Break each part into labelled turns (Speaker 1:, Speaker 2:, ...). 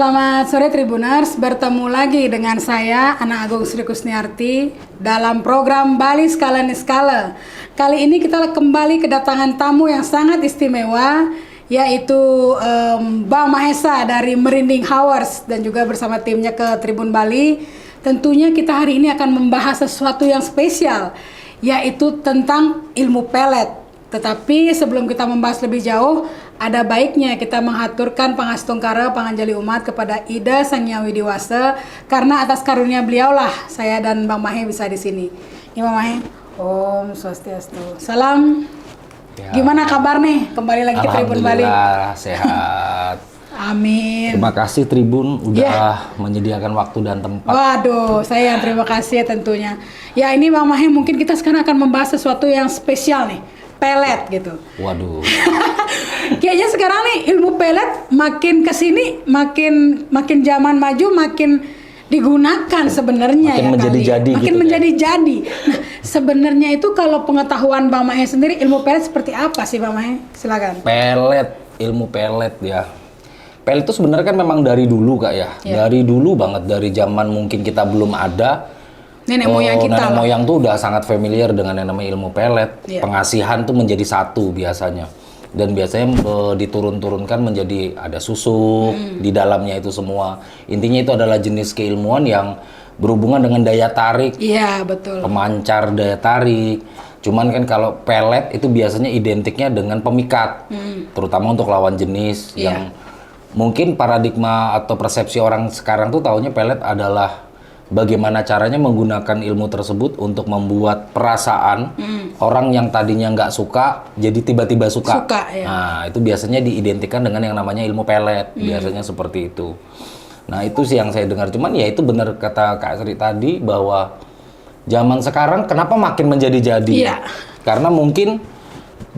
Speaker 1: Selamat sore Tribuners, bertemu lagi dengan saya Ana Agung Sri Kusniarti dalam program Bali Skala Niskala. Kali ini kita kembali kedatangan tamu yang sangat istimewa, yaitu Bang Mahesa dari Merinding Hours dan juga bersama timnya ke Tribun Bali. Tentunya kita hari ini akan membahas sesuatu yang spesial, yaitu tentang ilmu pelet. Tetapi sebelum kita membahas lebih jauh, ada baiknya kita mengaturkan pangastungkara panganjali umat kepada Ida Sang Hyang Widi Wasa, karena atas karunia beliaulah saya dan Bang Mahe bisa di sini. Ya Bang Mahe, Om Swastiastu. Salam. Ya. Gimana kabar nih? Kembali lagi ke Tribun Bali.
Speaker 2: Alhamdulillah sehat.
Speaker 1: Amin.
Speaker 2: Terima kasih Tribun udah menyediakan waktu dan tempat.
Speaker 1: Waduh, saya yang terima kasih tentunya. Ya ini Bang Mahe, mungkin kita sekarang akan membahas sesuatu yang spesial nih. Pelet gitu.
Speaker 2: Waduh.
Speaker 1: Kayaknya sekarang nih ilmu pelet makin kesini makin zaman maju makin digunakan sebenarnya
Speaker 2: makin
Speaker 1: ya
Speaker 2: menjadi-jadi
Speaker 1: makin
Speaker 2: gitu
Speaker 1: menjadi-jadi. Nah, sebenarnya itu kalau pengetahuan Bang Mahe sendiri ilmu pelet seperti apa sih Bang Mahe? Silakan.
Speaker 2: Ilmu pelet ya. Pelet itu sebenarnya kan memang dari dulu Kak ya. Dari dulu banget, dari zaman mungkin kita belum ada.
Speaker 1: Nenek moyang
Speaker 2: tuh udah sangat familiar dengan yang namanya ilmu pelet. Pengasihan tuh menjadi satu biasanya. Dan biasanya diturun-turunkan menjadi ada susuk di dalamnya itu semua. Intinya itu adalah jenis keilmuan yang berhubungan dengan daya tarik.
Speaker 1: Iya, betul.
Speaker 2: Pemancar daya tarik. Cuman kan kalau pelet itu biasanya identiknya dengan pemikat. Terutama untuk lawan jenis yang mungkin paradigma atau persepsi orang sekarang tuh taunya pelet adalah bagaimana caranya menggunakan ilmu tersebut untuk membuat perasaan orang yang tadinya nggak suka jadi tiba-tiba suka. Nah itu biasanya diidentikan dengan yang namanya ilmu pelet, biasanya seperti itu. Nah itu sih yang saya dengar, cuman ya itu benar kata Kak Sri tadi bahwa zaman sekarang kenapa makin menjadi-jadi? Karena mungkin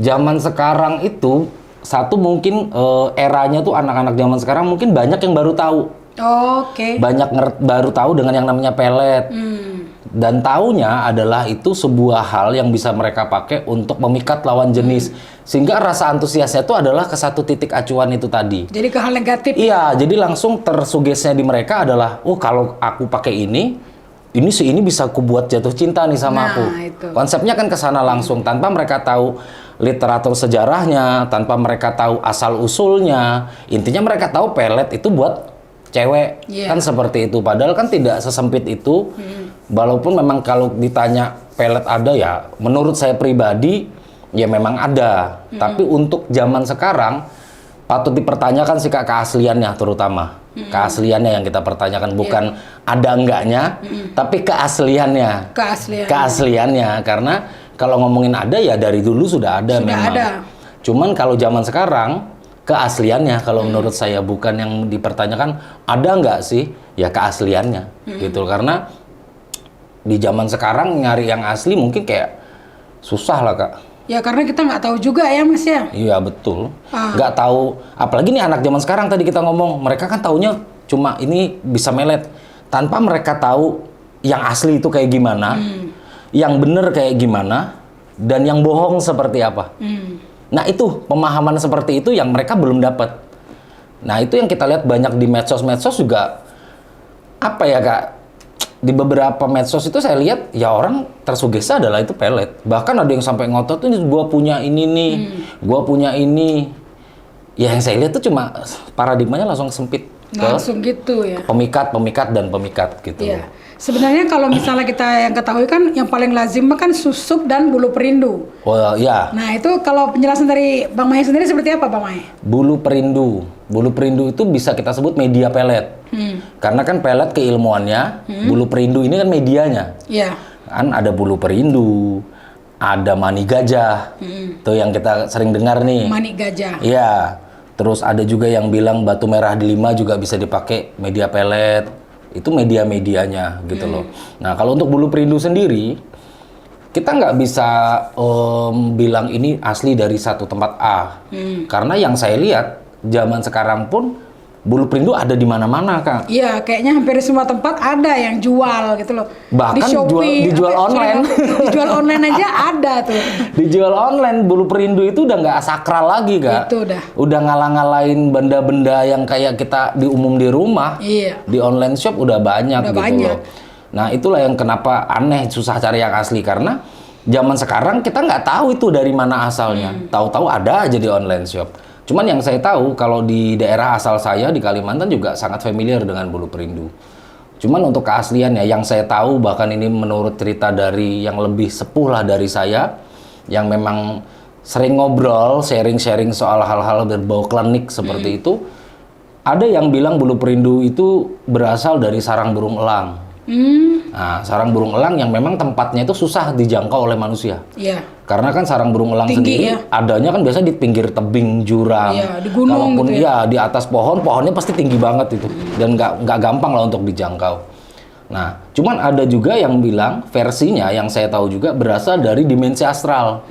Speaker 2: zaman sekarang itu satu mungkin eranya tuh anak-anak zaman sekarang mungkin banyak yang baru tahu. Banyak baru tahu dengan yang namanya pelet. Dan taunya adalah itu sebuah hal yang bisa mereka pakai untuk memikat lawan jenis. Sehingga rasa antusiasnya itu adalah ke satu titik acuan itu tadi.
Speaker 1: Jadi ke hal negatif.
Speaker 2: Iya, jadi langsung tersugesnya di mereka adalah, oh kalau aku pakai ini bisa aku buat jatuh cinta nih sama aku.
Speaker 1: Itu.
Speaker 2: Konsepnya kan ke sana langsung tanpa mereka tahu literatur sejarahnya, tanpa mereka tahu asal usulnya. Intinya mereka tahu pelet itu buat cewek, kan seperti itu. Padahal kan tidak sesempit itu. Walaupun memang kalau ditanya pelet ada ya, menurut saya pribadi ya memang ada. Tapi untuk zaman sekarang patut dipertanyakan sih Kak, keasliannya terutama. Keasliannya yang kita pertanyakan, bukan ada enggaknya, tapi keasliannya. Keasliannya, karena kalau ngomongin ada ya dari dulu sudah ada memang. Cuman kalau zaman sekarang keasliannya kalau menurut saya bukan yang dipertanyakan ada nggak sih, ya keasliannya gitu. Karena di zaman sekarang nyari yang asli mungkin kayak susah lah Kak.
Speaker 1: Ya karena kita nggak tahu juga ya Mas ya.
Speaker 2: Iya betul, nggak tahu. Apalagi nih anak zaman sekarang tadi kita ngomong, mereka kan taunya cuma ini bisa melet, tanpa mereka tahu yang asli itu kayak gimana, yang bener kayak gimana, dan yang bohong seperti apa. Nah itu pemahaman seperti itu yang mereka belum dapat. Nah itu yang kita lihat banyak di medsos juga. Apa ya Kak? Di beberapa medsos itu saya lihat ya orang tersugesti adalah itu pelet. Bahkan ada yang sampai ngotot tuh, gua punya ini nih, gua punya ini. Ya yang saya lihat tuh cuma paradigmanya langsung sempit.
Speaker 1: Langsung gitu ya.
Speaker 2: Pemikat gitu.
Speaker 1: Iya. Sebenarnya kalau misalnya kita yang ketahui kan yang paling lazim kan susuk dan bulu perindu.
Speaker 2: Oh iya.
Speaker 1: Nah itu kalau penjelasan dari Bang Mahe sendiri seperti apa Bang Mahe?
Speaker 2: Bulu perindu itu bisa kita sebut media pelet. Karena kan pelet keilmuannya, bulu perindu ini kan medianya.
Speaker 1: Iya.
Speaker 2: Kan ada bulu perindu, ada mani gajah. Tuh yang kita sering dengar nih.
Speaker 1: Mani gajah.
Speaker 2: Iya. Terus ada juga yang bilang batu merah delima juga bisa dipakai media pelet. Itu media-medianya gitu loh. Nah kalau untuk bulu perindu sendiri, kita nggak bisa bilang ini asli dari satu tempat A. Karena yang saya lihat zaman sekarang pun Bulu perindu ada di mana-mana, Kak.
Speaker 1: Iya, kayaknya hampir di semua tempat ada yang jual gitu loh.
Speaker 2: Bahkan
Speaker 1: di Shopee,
Speaker 2: dijual online.
Speaker 1: Dijual online aja ada tuh.
Speaker 2: Dijual online, bulu perindu itu udah nggak sakral lagi, Kak.
Speaker 1: Itu udah.
Speaker 2: Udah ngalah-ngalahin benda-benda yang kayak kita di umum di rumah.
Speaker 1: Iya.
Speaker 2: Di online shop udah banyak
Speaker 1: Udah
Speaker 2: gitu
Speaker 1: banyak.
Speaker 2: loh. Nah, itulah yang kenapa aneh, susah cari yang asli. Karena zaman sekarang kita nggak tahu itu dari mana asalnya. Tahu-tahu ada aja di online shop. Cuman yang saya tahu, kalau di daerah asal saya, di Kalimantan juga sangat familiar dengan bulu perindu. Cuman untuk keasliannya, yang saya tahu, bahkan ini menurut cerita dari yang lebih sepuh lah dari saya, yang memang sering ngobrol, sharing-sharing soal hal-hal berbau klinik seperti itu, ada yang bilang bulu perindu itu berasal dari sarang burung elang. Nah, sarang burung elang yang memang tempatnya itu susah dijangkau oleh manusia.
Speaker 1: Iya.
Speaker 2: Karena kan sarang burung elang
Speaker 1: Tinggi,
Speaker 2: sendiri
Speaker 1: ya?
Speaker 2: adanya kan biasa di pinggir tebing, jurang.
Speaker 1: Iya, di gunung
Speaker 2: Kalaupun
Speaker 1: gitu ya?
Speaker 2: di atas pohonnya pasti tinggi banget itu. Dan nggak gampang lah untuk dijangkau. Nah, cuman ada juga yang bilang versinya yang saya tahu juga berasal dari dimensi astral.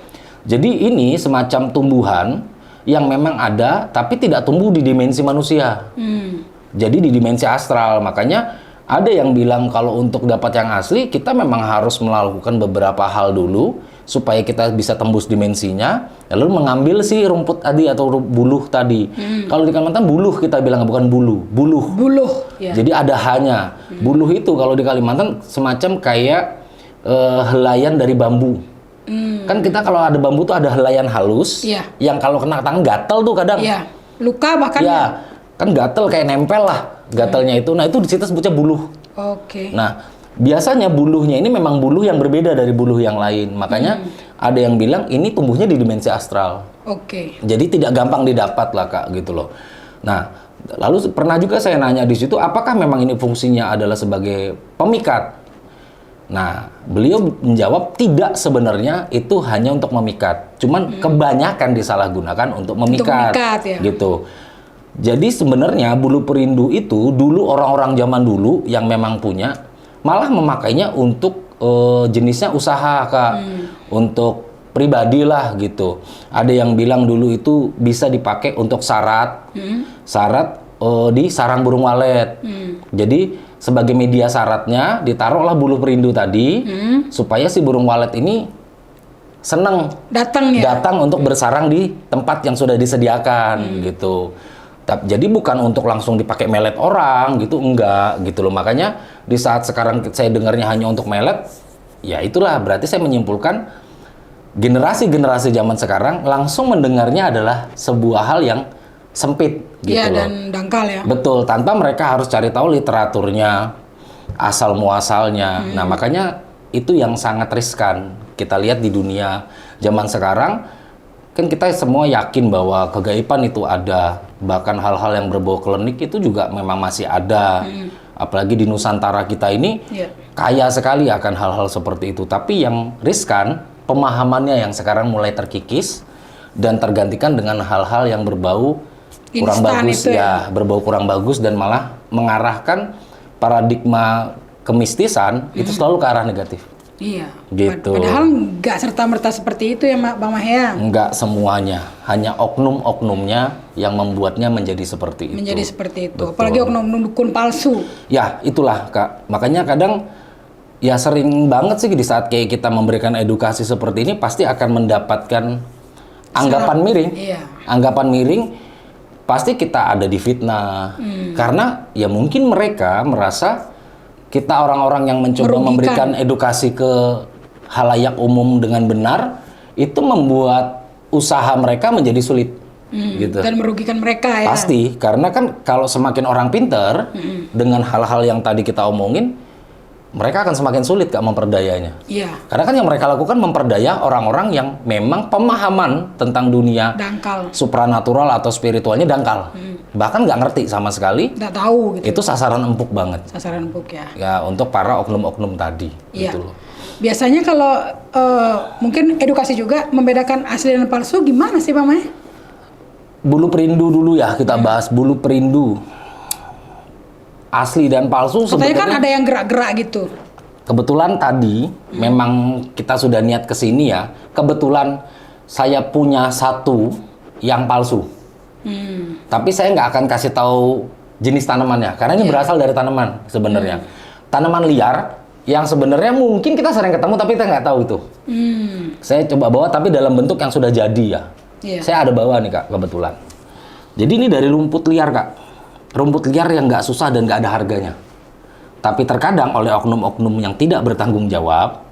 Speaker 2: Jadi ini semacam tumbuhan yang memang ada tapi tidak tumbuh di dimensi manusia. Jadi di dimensi astral. Makanya ada yang bilang kalau untuk dapat yang asli, kita memang harus melakukan beberapa hal dulu supaya kita bisa tembus dimensinya, lalu mengambil si rumput tadi atau buluh tadi. Kalau di Kalimantan buluh kita bilang, bukan buluh.
Speaker 1: Buluh. Ya.
Speaker 2: Jadi ada hanya. Buluh itu kalau di Kalimantan semacam kayak helaian dari bambu. Kan kita kalau ada bambu tuh ada helaian halus,
Speaker 1: Iya.
Speaker 2: yang kalau kena tangan gatel tuh kadang.
Speaker 1: Iya. Luka bahkan.
Speaker 2: Ya, kan gatel kayak nempel lah gatelnya itu. Nah, itu di situ sebutnya buluh.
Speaker 1: Oke.
Speaker 2: Nah, biasanya buluhnya ini memang buluh yang berbeda dari buluh yang lain. Makanya ada yang bilang ini tumbuhnya di dimensi astral.
Speaker 1: Oke.
Speaker 2: Jadi tidak gampang didapat lah, Kak, gitu loh. Nah, lalu pernah juga saya nanya di situ, apakah memang ini fungsinya adalah sebagai pemikat? Nah, beliau menjawab tidak, sebenarnya itu hanya untuk memikat. Cuman kebanyakan disalahgunakan untuk memikat,
Speaker 1: ya.
Speaker 2: gitu. Jadi sebenarnya bulu perindu itu dulu orang-orang zaman dulu yang memang punya malah memakainya untuk jenisnya usaha, Kak. Untuk pribadi lah gitu. Ada yang bilang dulu itu bisa dipakai untuk syarat. Syarat di sarang burung walet. Jadi sebagai media syaratnya ditaruhlah bulu perindu tadi supaya si burung walet ini seneng datang untuk bersarang di tempat yang sudah disediakan gitu. Jadi bukan untuk langsung dipakai melet orang gitu, enggak gitu loh. Makanya di saat sekarang saya dengarnya hanya untuk melet, ya itulah berarti saya menyimpulkan generasi-generasi zaman sekarang langsung mendengarnya adalah sebuah hal yang sempit gitu
Speaker 1: Iya,
Speaker 2: loh.
Speaker 1: dan dangkal ya.
Speaker 2: Betul, tanpa mereka harus cari tahu literaturnya, asal muasalnya. Nah, makanya itu yang sangat riskan. Kita lihat di dunia zaman sekarang, kan kita semua yakin bahwa kegaiban itu ada. Bahkan hal-hal yang berbau klinik itu juga memang masih ada. Apalagi di Nusantara kita ini kaya sekali akan hal-hal seperti itu. Tapi yang riskan, pemahamannya yang sekarang mulai terkikis dan tergantikan dengan hal-hal yang berbau kurang bagus ya, berbau kurang bagus dan malah mengarahkan paradigma kemistisan itu selalu ke arah negatif.
Speaker 1: Iya.
Speaker 2: Gitu.
Speaker 1: Padahal nggak serta-merta seperti itu ya, Bang Mahya.
Speaker 2: Enggak semuanya, hanya oknum-oknumnya yang membuatnya menjadi seperti itu.
Speaker 1: Menjadi seperti itu.
Speaker 2: Betul.
Speaker 1: Apalagi oknum dukun palsu.
Speaker 2: Ya, itulah, Kak. Makanya kadang ya sering banget sih di saat kayak kita memberikan edukasi seperti ini pasti akan mendapatkan anggapan miring.
Speaker 1: Iya.
Speaker 2: Anggapan miring pasti kita ada di fitnah. Karena ya mungkin mereka merasa kita orang-orang yang mencoba memberikan edukasi ke halayak umum dengan benar, itu membuat usaha mereka menjadi sulit. Gitu.
Speaker 1: Dan merugikan mereka ya.
Speaker 2: Pasti, karena kan kalau semakin orang pinter dengan hal-hal yang tadi kita omongin, mereka akan semakin sulit, Kak, memperdayanya.
Speaker 1: Iya.
Speaker 2: Karena kan yang mereka lakukan memperdaya orang-orang yang memang pemahaman tentang dunia
Speaker 1: Dangkal.
Speaker 2: supranatural atau spiritualnya dangkal. Bahkan nggak ngerti sama sekali.
Speaker 1: Nggak tahu gitu.
Speaker 2: Itu sasaran empuk banget.
Speaker 1: Sasaran empuk ya.
Speaker 2: Ya, untuk para oknum-oknum tadi.
Speaker 1: Iya.
Speaker 2: Gitu loh.
Speaker 1: Biasanya kalau mungkin edukasi juga membedakan asli dan palsu gimana sih, Bang Mahya?
Speaker 2: Bulu perindu dulu ya, kita bahas bulu perindu. Asli dan palsu
Speaker 1: Katanya kan
Speaker 2: sebetulnya
Speaker 1: ada yang gerak-gerak gitu.
Speaker 2: kebetulan tadi memang kita sudah niat ke sini ya. Kebetulan saya punya satu yang palsu. Tapi saya nggak akan kasih tahu jenis tanamannya. Karena ini berasal dari tanaman sebenarnya. Tanaman liar yang sebenarnya mungkin kita sering ketemu tapi kita nggak tahu itu. Saya coba bawa tapi dalam bentuk yang sudah jadi ya. Saya ada bawa nih Kak kebetulan. Jadi ini dari rumput liar Kak. Rumput liar yang nggak susah dan nggak ada harganya. Tapi terkadang oleh oknum-oknum yang tidak bertanggung jawab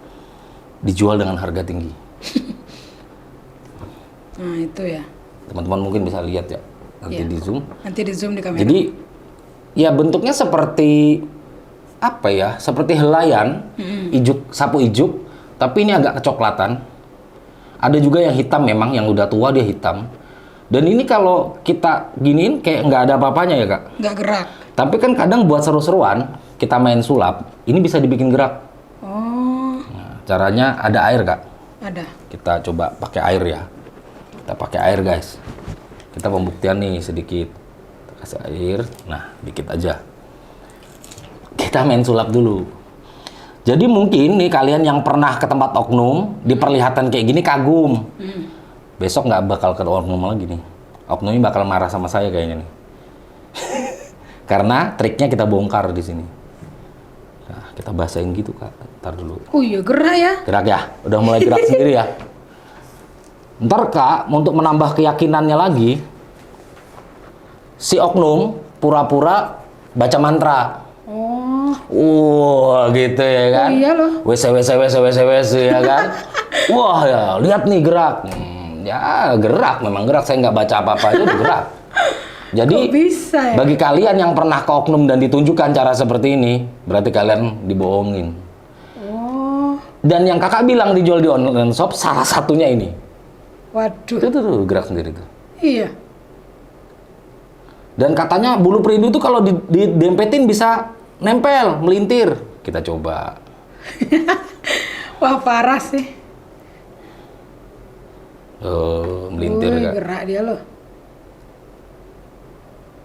Speaker 2: dijual dengan harga tinggi.
Speaker 1: Nah itu ya.
Speaker 2: Teman-teman mungkin bisa lihat ya. Nanti di zoom.
Speaker 1: Nanti di zoom di kamera.
Speaker 2: Jadi ya bentuknya seperti apa ya? Seperti helaian, ijuk, sapu ijuk, tapi ini agak kecoklatan. Ada juga yang hitam memang, yang udah tua dia hitam. Dan ini kalau kita giniin kayak nggak ada apa-apanya ya Kak?
Speaker 1: Nggak gerak.
Speaker 2: Tapi kan kadang buat seru-seruan, kita main sulap, ini bisa dibikin gerak.
Speaker 1: Oh.
Speaker 2: Nah, caranya ada air Kak.
Speaker 1: Ada.
Speaker 2: Kita coba pakai air ya. Kita pakai air guys. Kita pembuktian nih sedikit. Kita kasih air, nah dikit aja. Kita main sulap dulu. Jadi mungkin nih kalian yang pernah ke tempat oknum, diperlihatkan kayak gini kagum. Besok nggak bakal ke oknum lagi nih. Oknumnya bakal marah sama saya kayaknya nih. Karena triknya kita bongkar di sini. Nah, kita basahin gitu Kak. Ntar dulu.
Speaker 1: Oh iya gerak ya.
Speaker 2: Gerak ya, udah mulai gerak sendiri ya. Ntar Kak, untuk menambah keyakinannya lagi, si oknum pura-pura baca mantra. Gitu ya kan?
Speaker 1: Oh iya loh.
Speaker 2: WC ya kan? Wah ya, lihat nih gerak. Ya gerak, memang gerak. Saya nggak baca apa-apa aja udah gerak. Jadi
Speaker 1: kok bisa ya?
Speaker 2: Bagi kalian yang pernah ke oknum dan ditunjukkan cara seperti ini, berarti kalian dibohongin. Dan yang kakak bilang dijual di online shop, salah satunya ini.
Speaker 1: Waduh.
Speaker 2: Itu tuh gerak sendiri tuh.
Speaker 1: Iya.
Speaker 2: Dan katanya bulu perindu itu kalau didempetin bisa nempel, melintir. Kita coba.
Speaker 1: Wah parah sih.
Speaker 2: Melintir Kak.
Speaker 1: Gerak dia loh.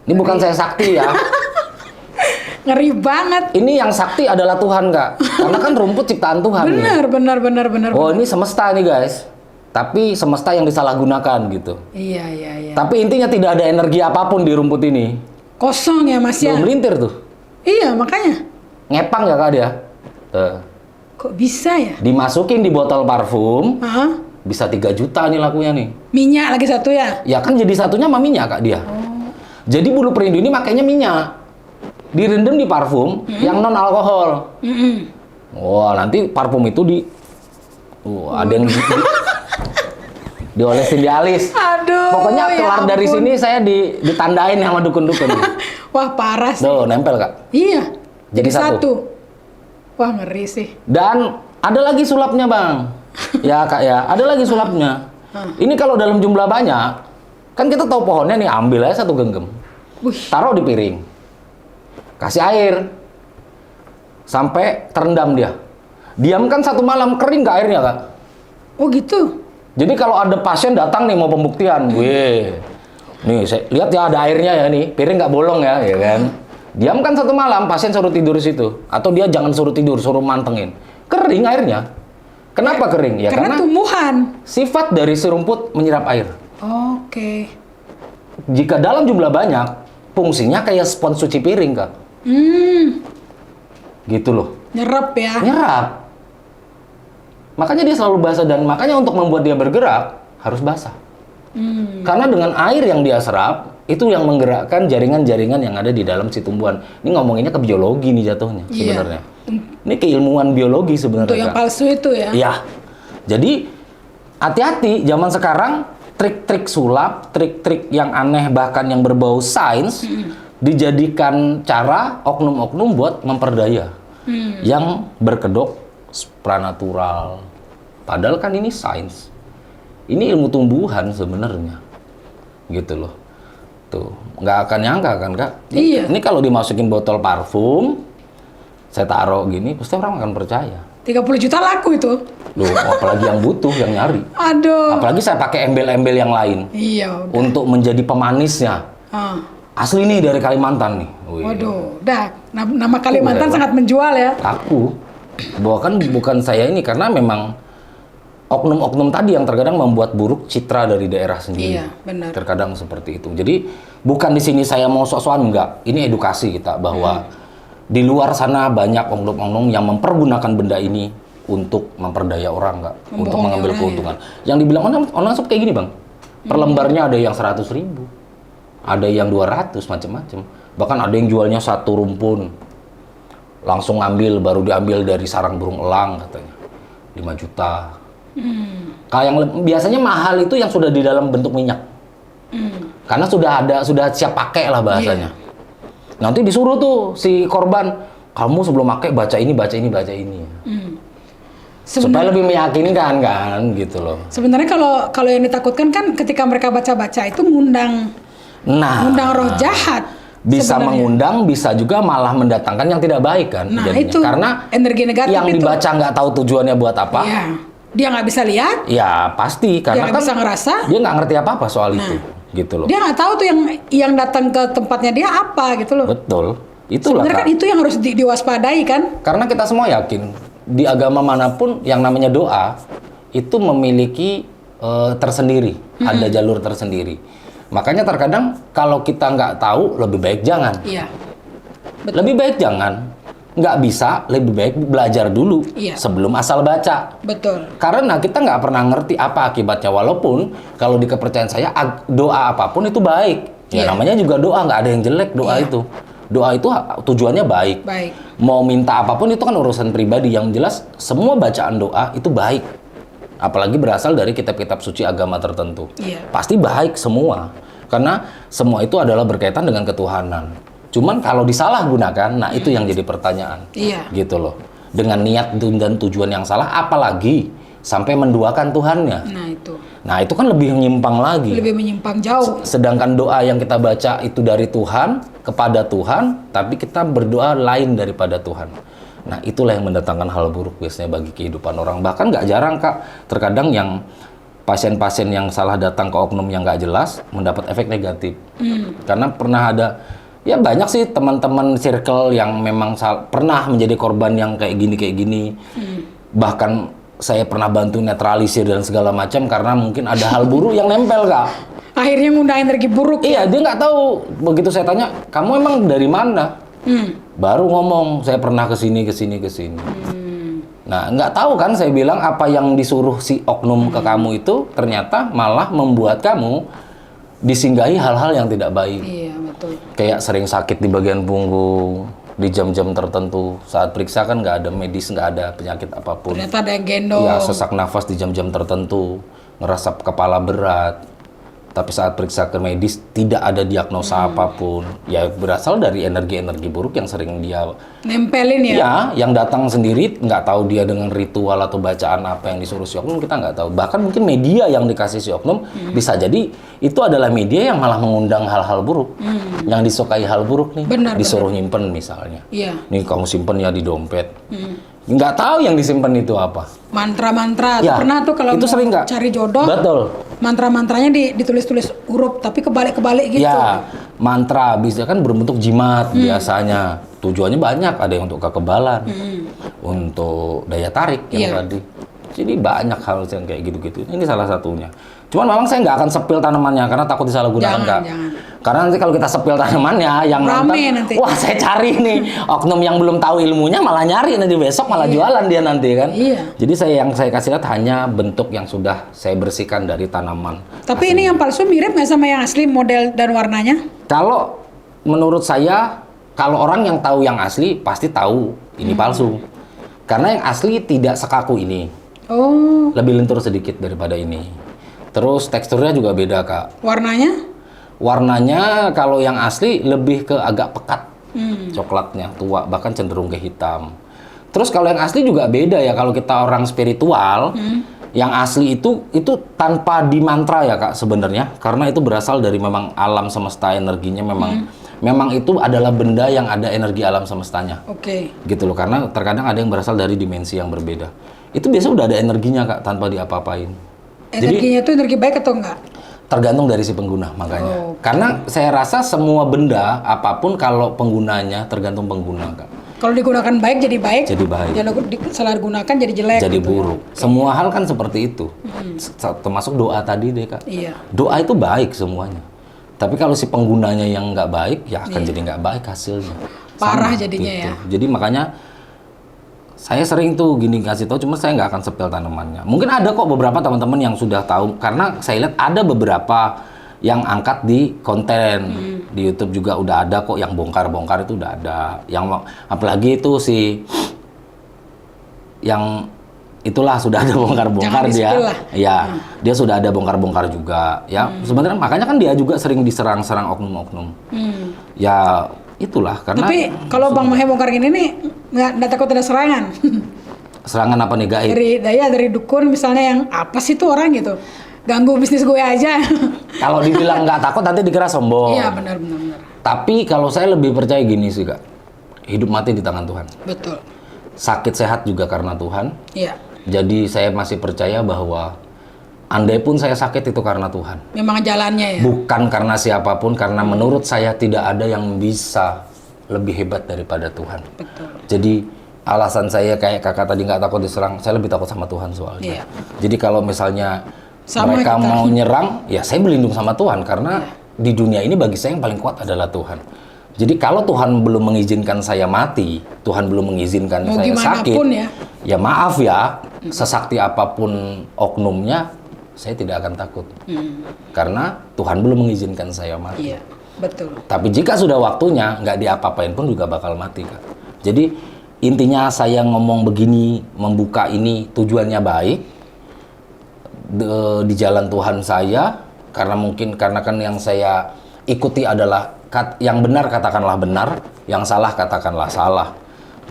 Speaker 2: Ini bukan saya sakti ya.
Speaker 1: Ngeri banget.
Speaker 2: Ini yang sakti adalah Tuhan Kak. Karena kan rumput ciptaan Tuhan nih.
Speaker 1: Benar.
Speaker 2: Oh ini semesta nih guys. Tapi semesta yang disalahgunakan gitu.
Speaker 1: Iya.
Speaker 2: Tapi intinya tidak ada energi apapun di rumput ini.
Speaker 1: Kosong ya Mas ya.
Speaker 2: Belum melintir tuh.
Speaker 1: Iya makanya.
Speaker 2: Ngepang ya Kak dia. Tuh.
Speaker 1: Kok bisa ya?
Speaker 2: Dimasukin di botol parfum.
Speaker 1: Hah?
Speaker 2: Bisa 3 juta nih lakunya nih.
Speaker 1: Minyak lagi satu ya?
Speaker 2: Ya kan jadi satunya sama minyak Kak dia. Jadi bulu perindu ini makanya minyak. Direndam di parfum yang non alkohol. Wah nanti parfum itu ada yang diolesin di alis.
Speaker 1: Aduh.
Speaker 2: Pokoknya
Speaker 1: ya
Speaker 2: kelar dari
Speaker 1: ampun.
Speaker 2: sini saya ditandain sama dukun-dukun.
Speaker 1: Wah parah sih.
Speaker 2: Tuh nempel Kak.
Speaker 1: Iya.
Speaker 2: Jadi satu.
Speaker 1: Wah ngeri sih.
Speaker 2: Dan ada lagi sulapnya Bang. Ya Kak ya, ada lagi sulapnya. Ini kalau dalam jumlah banyak, kan kita tahu pohonnya nih, ambil aja 1 genggam. Taruh di piring. Kasih air. Sampai terendam dia. Diamkan 1 malam, kering nggak airnya Kak?
Speaker 1: Oh gitu?
Speaker 2: Jadi kalau ada pasien datang nih mau pembuktian, nih saya lihat ya ada airnya ya nih, piring nggak bolong ya kan? Diamkan 1 malam, pasien suruh tidur di situ, atau dia jangan suruh tidur, suruh mantengin, kering airnya. Kenapa kering? Ya
Speaker 1: karena tumbuhan.
Speaker 2: Sifat dari si rumput menyerap air.
Speaker 1: Oke.
Speaker 2: Jika dalam jumlah banyak, fungsinya kayak spons cuci piring Kak. Gitu loh.
Speaker 1: Nyerap ya?
Speaker 2: Nyerap. Makanya dia selalu basah dan makanya untuk membuat dia bergerak harus basah. Karena dengan air yang dia serap itu yang menggerakkan jaringan-jaringan yang ada di dalam si tumbuhan. Ini ngomonginnya ke biologi nih jatuhnya sebenarnya. Ini keilmuan biologi sebenarnya.
Speaker 1: Untuk yang palsu itu ya?
Speaker 2: Iya. Jadi hati-hati zaman sekarang trik-trik sulap, trik-trik yang aneh bahkan yang berbau sains dijadikan cara oknum-oknum buat memperdaya yang berkedok supranatural. Padahal kan ini sains. Ini ilmu tumbuhan sebenarnya. Gitu loh. Tuh, nggak akan nyangka kan Kak?
Speaker 1: Iya.
Speaker 2: Ini kalau dimasukin botol parfum, saya taruh gini, pasti orang akan percaya.
Speaker 1: 30 juta laku itu.
Speaker 2: Loh, apalagi yang butuh, yang nyari.
Speaker 1: Aduh.
Speaker 2: Apalagi saya pakai embel-embel yang lain.
Speaker 1: Iya.
Speaker 2: Untuk menjadi pemanisnya. Asli nih dari Kalimantan nih.
Speaker 1: Waduh, nama Kalimantan sangat menjual ya.
Speaker 2: Aku. Bahkan bukan saya ini, karena memang oknum-oknum tadi yang terkadang membuat buruk citra dari daerah sendiri.
Speaker 1: Iya, benar.
Speaker 2: Terkadang seperti itu. Jadi bukan di sini saya mau sok-sokan, enggak. Ini edukasi kita bahwa di luar sana banyak oknum-oknum yang mempergunakan benda ini untuk memperdaya orang, enggak, untuk mengambil keuntungan. Yang dibilang online shop kayak gini, Bang. Per lembarnya ada yang 100.000, ada yang 200, macam-macam. Bahkan ada yang jualnya 1 rumpun. Langsung ngambil, baru diambil dari sarang burung elang katanya. 5 juta. Kalau yang biasanya mahal itu yang sudah di dalam bentuk minyak. Karena sudah siap pakai lah bahasanya. Nanti disuruh tuh si korban, kamu sebelum pakai baca ini, baca ini, baca ini. Supaya lebih meyakinkan kan gitu loh.
Speaker 1: Sebenarnya kalau yang ditakutkan kan ketika mereka baca-baca itu ngundang roh jahat.
Speaker 2: Bisa
Speaker 1: sebenarnya
Speaker 2: mengundang, bisa juga malah mendatangkan yang tidak baik kan.
Speaker 1: Nah
Speaker 2: jadinya.
Speaker 1: itu
Speaker 2: Karena
Speaker 1: energi negatif
Speaker 2: yang
Speaker 1: itu.
Speaker 2: dibaca nggak tahu tujuannya buat apa.
Speaker 1: Iya. Dia nggak bisa lihat.
Speaker 2: Ya pasti karena
Speaker 1: Dia nggak bisa ngerasa.
Speaker 2: dia nggak ngerti apa-apa soal itu, gitu loh.
Speaker 1: Dia nggak tahu tuh yang datang ke tempatnya dia apa gitu loh.
Speaker 2: Betul. Itulah
Speaker 1: Sebenarnya kan itu yang harus diwaspadai kan.
Speaker 2: Karena kita semua yakin di agama manapun yang namanya doa itu memiliki tersendiri, ada jalur tersendiri. Makanya terkadang kalau kita nggak tahu lebih baik jangan.
Speaker 1: Iya. Betul.
Speaker 2: Lebih baik jangan. Nggak bisa, lebih baik belajar dulu sebelum asal baca.
Speaker 1: Betul.
Speaker 2: Karena kita nggak pernah ngerti apa akibatnya. Walaupun kalau di kepercayaan saya doa apapun itu baik. Ya namanya juga doa, nggak ada yang jelek doa itu. Doa itu tujuannya baik. Mau minta apapun itu kan urusan pribadi. Yang jelas semua bacaan doa itu baik. Apalagi berasal dari kitab-kitab suci agama tertentu. Pasti baik semua. Karena semua itu adalah berkaitan dengan ketuhanan. Cuman kalau disalahgunakan, nah itu yang jadi pertanyaan. Gitu loh. Dengan niat dan tujuan yang salah, apalagi sampai menduakan Tuhannya. Nah itu kan lebih menyimpang lagi.
Speaker 1: Lebih menyimpang jauh.
Speaker 2: Sedangkan doa yang kita baca itu dari Tuhan, kepada Tuhan, tapi kita berdoa lain daripada Tuhan. Nah itulah yang mendatangkan hal buruk biasanya bagi kehidupan orang. Bahkan nggak jarang Kak, terkadang yang pasien-pasien yang salah datang ke oknum yang nggak jelas mendapat efek negatif. Karena pernah ada, ya banyak sih teman-teman circle yang memang pernah menjadi korban yang kayak gini. Bahkan saya pernah bantu netralisir dan segala macam karena mungkin ada hal buruk yang nempel Kak.
Speaker 1: Akhirnya ngundang energi buruk.
Speaker 2: Iya, dia nggak tahu. Begitu saya tanya, kamu emang dari mana? Baru ngomong, saya pernah kesini. Nah, nggak tahu kan saya bilang apa yang disuruh si oknum ke kamu itu ternyata malah membuat kamu disinggahi hal-hal yang tidak baik.
Speaker 1: Iya, betul.
Speaker 2: Kayak sering sakit di bagian punggung, di jam-jam tertentu. Saat periksa kan nggak ada medis, nggak ada penyakit apapun.
Speaker 1: Ternyata ada yang gendong.
Speaker 2: Ya, sesak nafas di jam-jam tertentu, ngerasa kepala berat. Tapi saat periksa ke medis tidak ada diagnosa apapun. Ya berasal dari energi-energi buruk yang sering dia
Speaker 1: nempelin ya.
Speaker 2: Ya, yang datang sendiri nggak tahu dia dengan ritual atau bacaan apa yang disuruh si oknum, kita nggak tahu. Bahkan mungkin media yang dikasih si oknum bisa jadi itu adalah media yang malah mengundang hal-hal buruk. Yang disukai hal buruk nih, disuruh nyimpen misalnya. Nih kamu simpen ya di dompet. Nggak tahu yang disimpan itu apa.
Speaker 1: Mantra-mantra. Pernah tuh kalau
Speaker 2: itu sering nggak?
Speaker 1: Cari jodoh.
Speaker 2: Betul.
Speaker 1: Mantra-mantranya ditulis-tulis huruf tapi kebalik-kebalik gitu.
Speaker 2: Ya, mantra bisa kan berbentuk jimat biasanya. Tujuannya banyak, ada yang untuk kekebalan, untuk daya tarik yang tadi. Jadi banyak hal yang kayak gitu-gitu. Ini salah satunya. Cuman memang saya nggak akan sepil tanamannya karena takut disalahgunakan Kak. Karena nanti kalau kita sepil tanamannya yang nonton, wah saya cari nih oknum yang belum tahu ilmunya malah nyari nanti besok malah jualan dia nanti kan. Jadi yang saya kasih lihat hanya bentuk yang sudah saya bersihkan dari tanaman.
Speaker 1: Tapi ini yang palsu mirip nggak sama yang asli model dan warnanya?
Speaker 2: Kalau menurut saya, kalau orang yang tahu yang asli pasti tahu ini palsu. Karena yang asli tidak sekaku ini. Lebih lentur sedikit daripada ini. Terus teksturnya juga beda Kak.
Speaker 1: Warnanya?
Speaker 2: Warnanya kalau yang asli lebih ke agak pekat. Coklatnya tua, bahkan cenderung ke hitam. Terus kalau yang asli juga beda ya. Kalau kita orang spiritual, yang asli itu tanpa dimantra ya Kak sebenarnya. Karena itu berasal dari memang alam semesta, energinya memang itu adalah benda yang ada energi alam semestanya. Gitu loh. Karena terkadang ada yang berasal dari dimensi yang berbeda. Itu biasa udah ada energinya Kak tanpa diapa-apain.
Speaker 1: Energinya itu energi baik atau enggak?
Speaker 2: Tergantung dari si pengguna makanya. Karena saya rasa semua benda apapun kalau penggunanya tergantung pengguna Kak.
Speaker 1: Kalau digunakan baik jadi baik.
Speaker 2: Jadi baik.
Speaker 1: Kalau salah digunakan jadi jelek.
Speaker 2: Jadi
Speaker 1: gitu.
Speaker 2: buruk. Semua hal kan seperti itu. Termasuk doa tadi deh Kak.
Speaker 1: Iya.
Speaker 2: Doa itu baik semuanya. Tapi kalau si penggunanya yang nggak baik, ya akan jadi nggak baik hasilnya.
Speaker 1: Parah
Speaker 2: Sama,
Speaker 1: jadinya
Speaker 2: gitu.
Speaker 1: ya.
Speaker 2: Jadi makanya saya sering tuh gini kasih tahu, cuma saya nggak akan sepel tanamannya. Mungkin ada kok beberapa teman-teman yang sudah tahu, karena saya lihat ada beberapa yang angkat di konten di YouTube juga udah ada kok, yang bongkar-bongkar itu udah ada. Yang apalagi itu si yang itulah sudah ada bongkar-bongkar dia. Ya, dia sudah ada bongkar-bongkar juga. Ya, sebenarnya makanya kan dia juga sering diserang-serang oknum-oknum. Ya, itulah karena.
Speaker 1: Tapi kalau Bang Mahe bongkar gini nih nggak takut ada serangan?
Speaker 2: Serangan apa nih gaib?
Speaker 1: Dari dukun misalnya yang apa sih tuh orang gitu, ganggu bisnis gue aja.
Speaker 2: Kalau dibilang nggak takut nanti dikira sombong.
Speaker 1: Iya benar.
Speaker 2: Tapi kalau saya lebih percaya gini sih Kak, hidup mati di tangan Tuhan.
Speaker 1: Betul.
Speaker 2: Sakit sehat juga karena Tuhan.
Speaker 1: Iya.
Speaker 2: Jadi saya masih percaya bahwa andai pun saya sakit itu karena Tuhan.
Speaker 1: Memang jalannya ya.
Speaker 2: Bukan karena siapapun, karena menurut saya tidak ada yang bisa lebih hebat daripada Tuhan.
Speaker 1: Betul.
Speaker 2: Jadi alasan saya kayak kakak tadi nggak takut diserang, saya lebih takut sama Tuhan soalnya.
Speaker 1: Iya.
Speaker 2: Jadi kalau misalnya
Speaker 1: Sama
Speaker 2: mereka
Speaker 1: kita.
Speaker 2: mau nyerang, ya saya berlindung sama Tuhan karena di dunia ini bagi saya yang paling kuat adalah Tuhan. Jadi kalau Tuhan belum mengizinkan saya mati, Tuhan belum mengizinkan
Speaker 1: Mau
Speaker 2: saya sakit,
Speaker 1: pun ya
Speaker 2: maaf ya, sesakti apapun oknumnya, saya tidak akan takut. Karena Tuhan belum mengizinkan saya mati.
Speaker 1: Iya, betul.
Speaker 2: Tapi jika sudah waktunya, nggak diapa-apain pun juga bakal mati, Kak. Jadi intinya saya ngomong begini, membuka ini tujuannya baik, di jalan Tuhan saya, karena mungkin karena kan yang saya ikuti adalah yang benar katakanlah benar, yang salah katakanlah salah.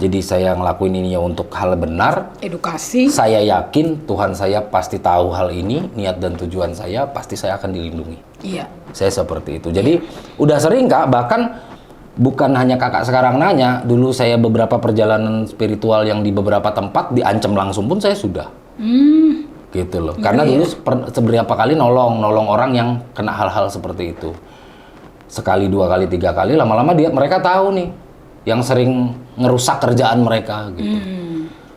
Speaker 2: Jadi saya ngelakuin ini untuk hal benar.
Speaker 1: Edukasi.
Speaker 2: Saya yakin Tuhan saya pasti tahu hal ini, niat dan tujuan saya pasti saya akan dilindungi.
Speaker 1: Iya.
Speaker 2: Saya seperti itu. Jadi udah sering Kak, bahkan bukan hanya kakak sekarang nanya, dulu saya beberapa perjalanan spiritual yang di beberapa tempat diancam langsung pun saya sudah. Gitu loh. Karena dulu seberapa kali nolong orang yang kena hal-hal seperti itu. Sekali, dua kali, tiga kali, lama-lama mereka tahu nih yang sering ngerusak kerjaan mereka gitu.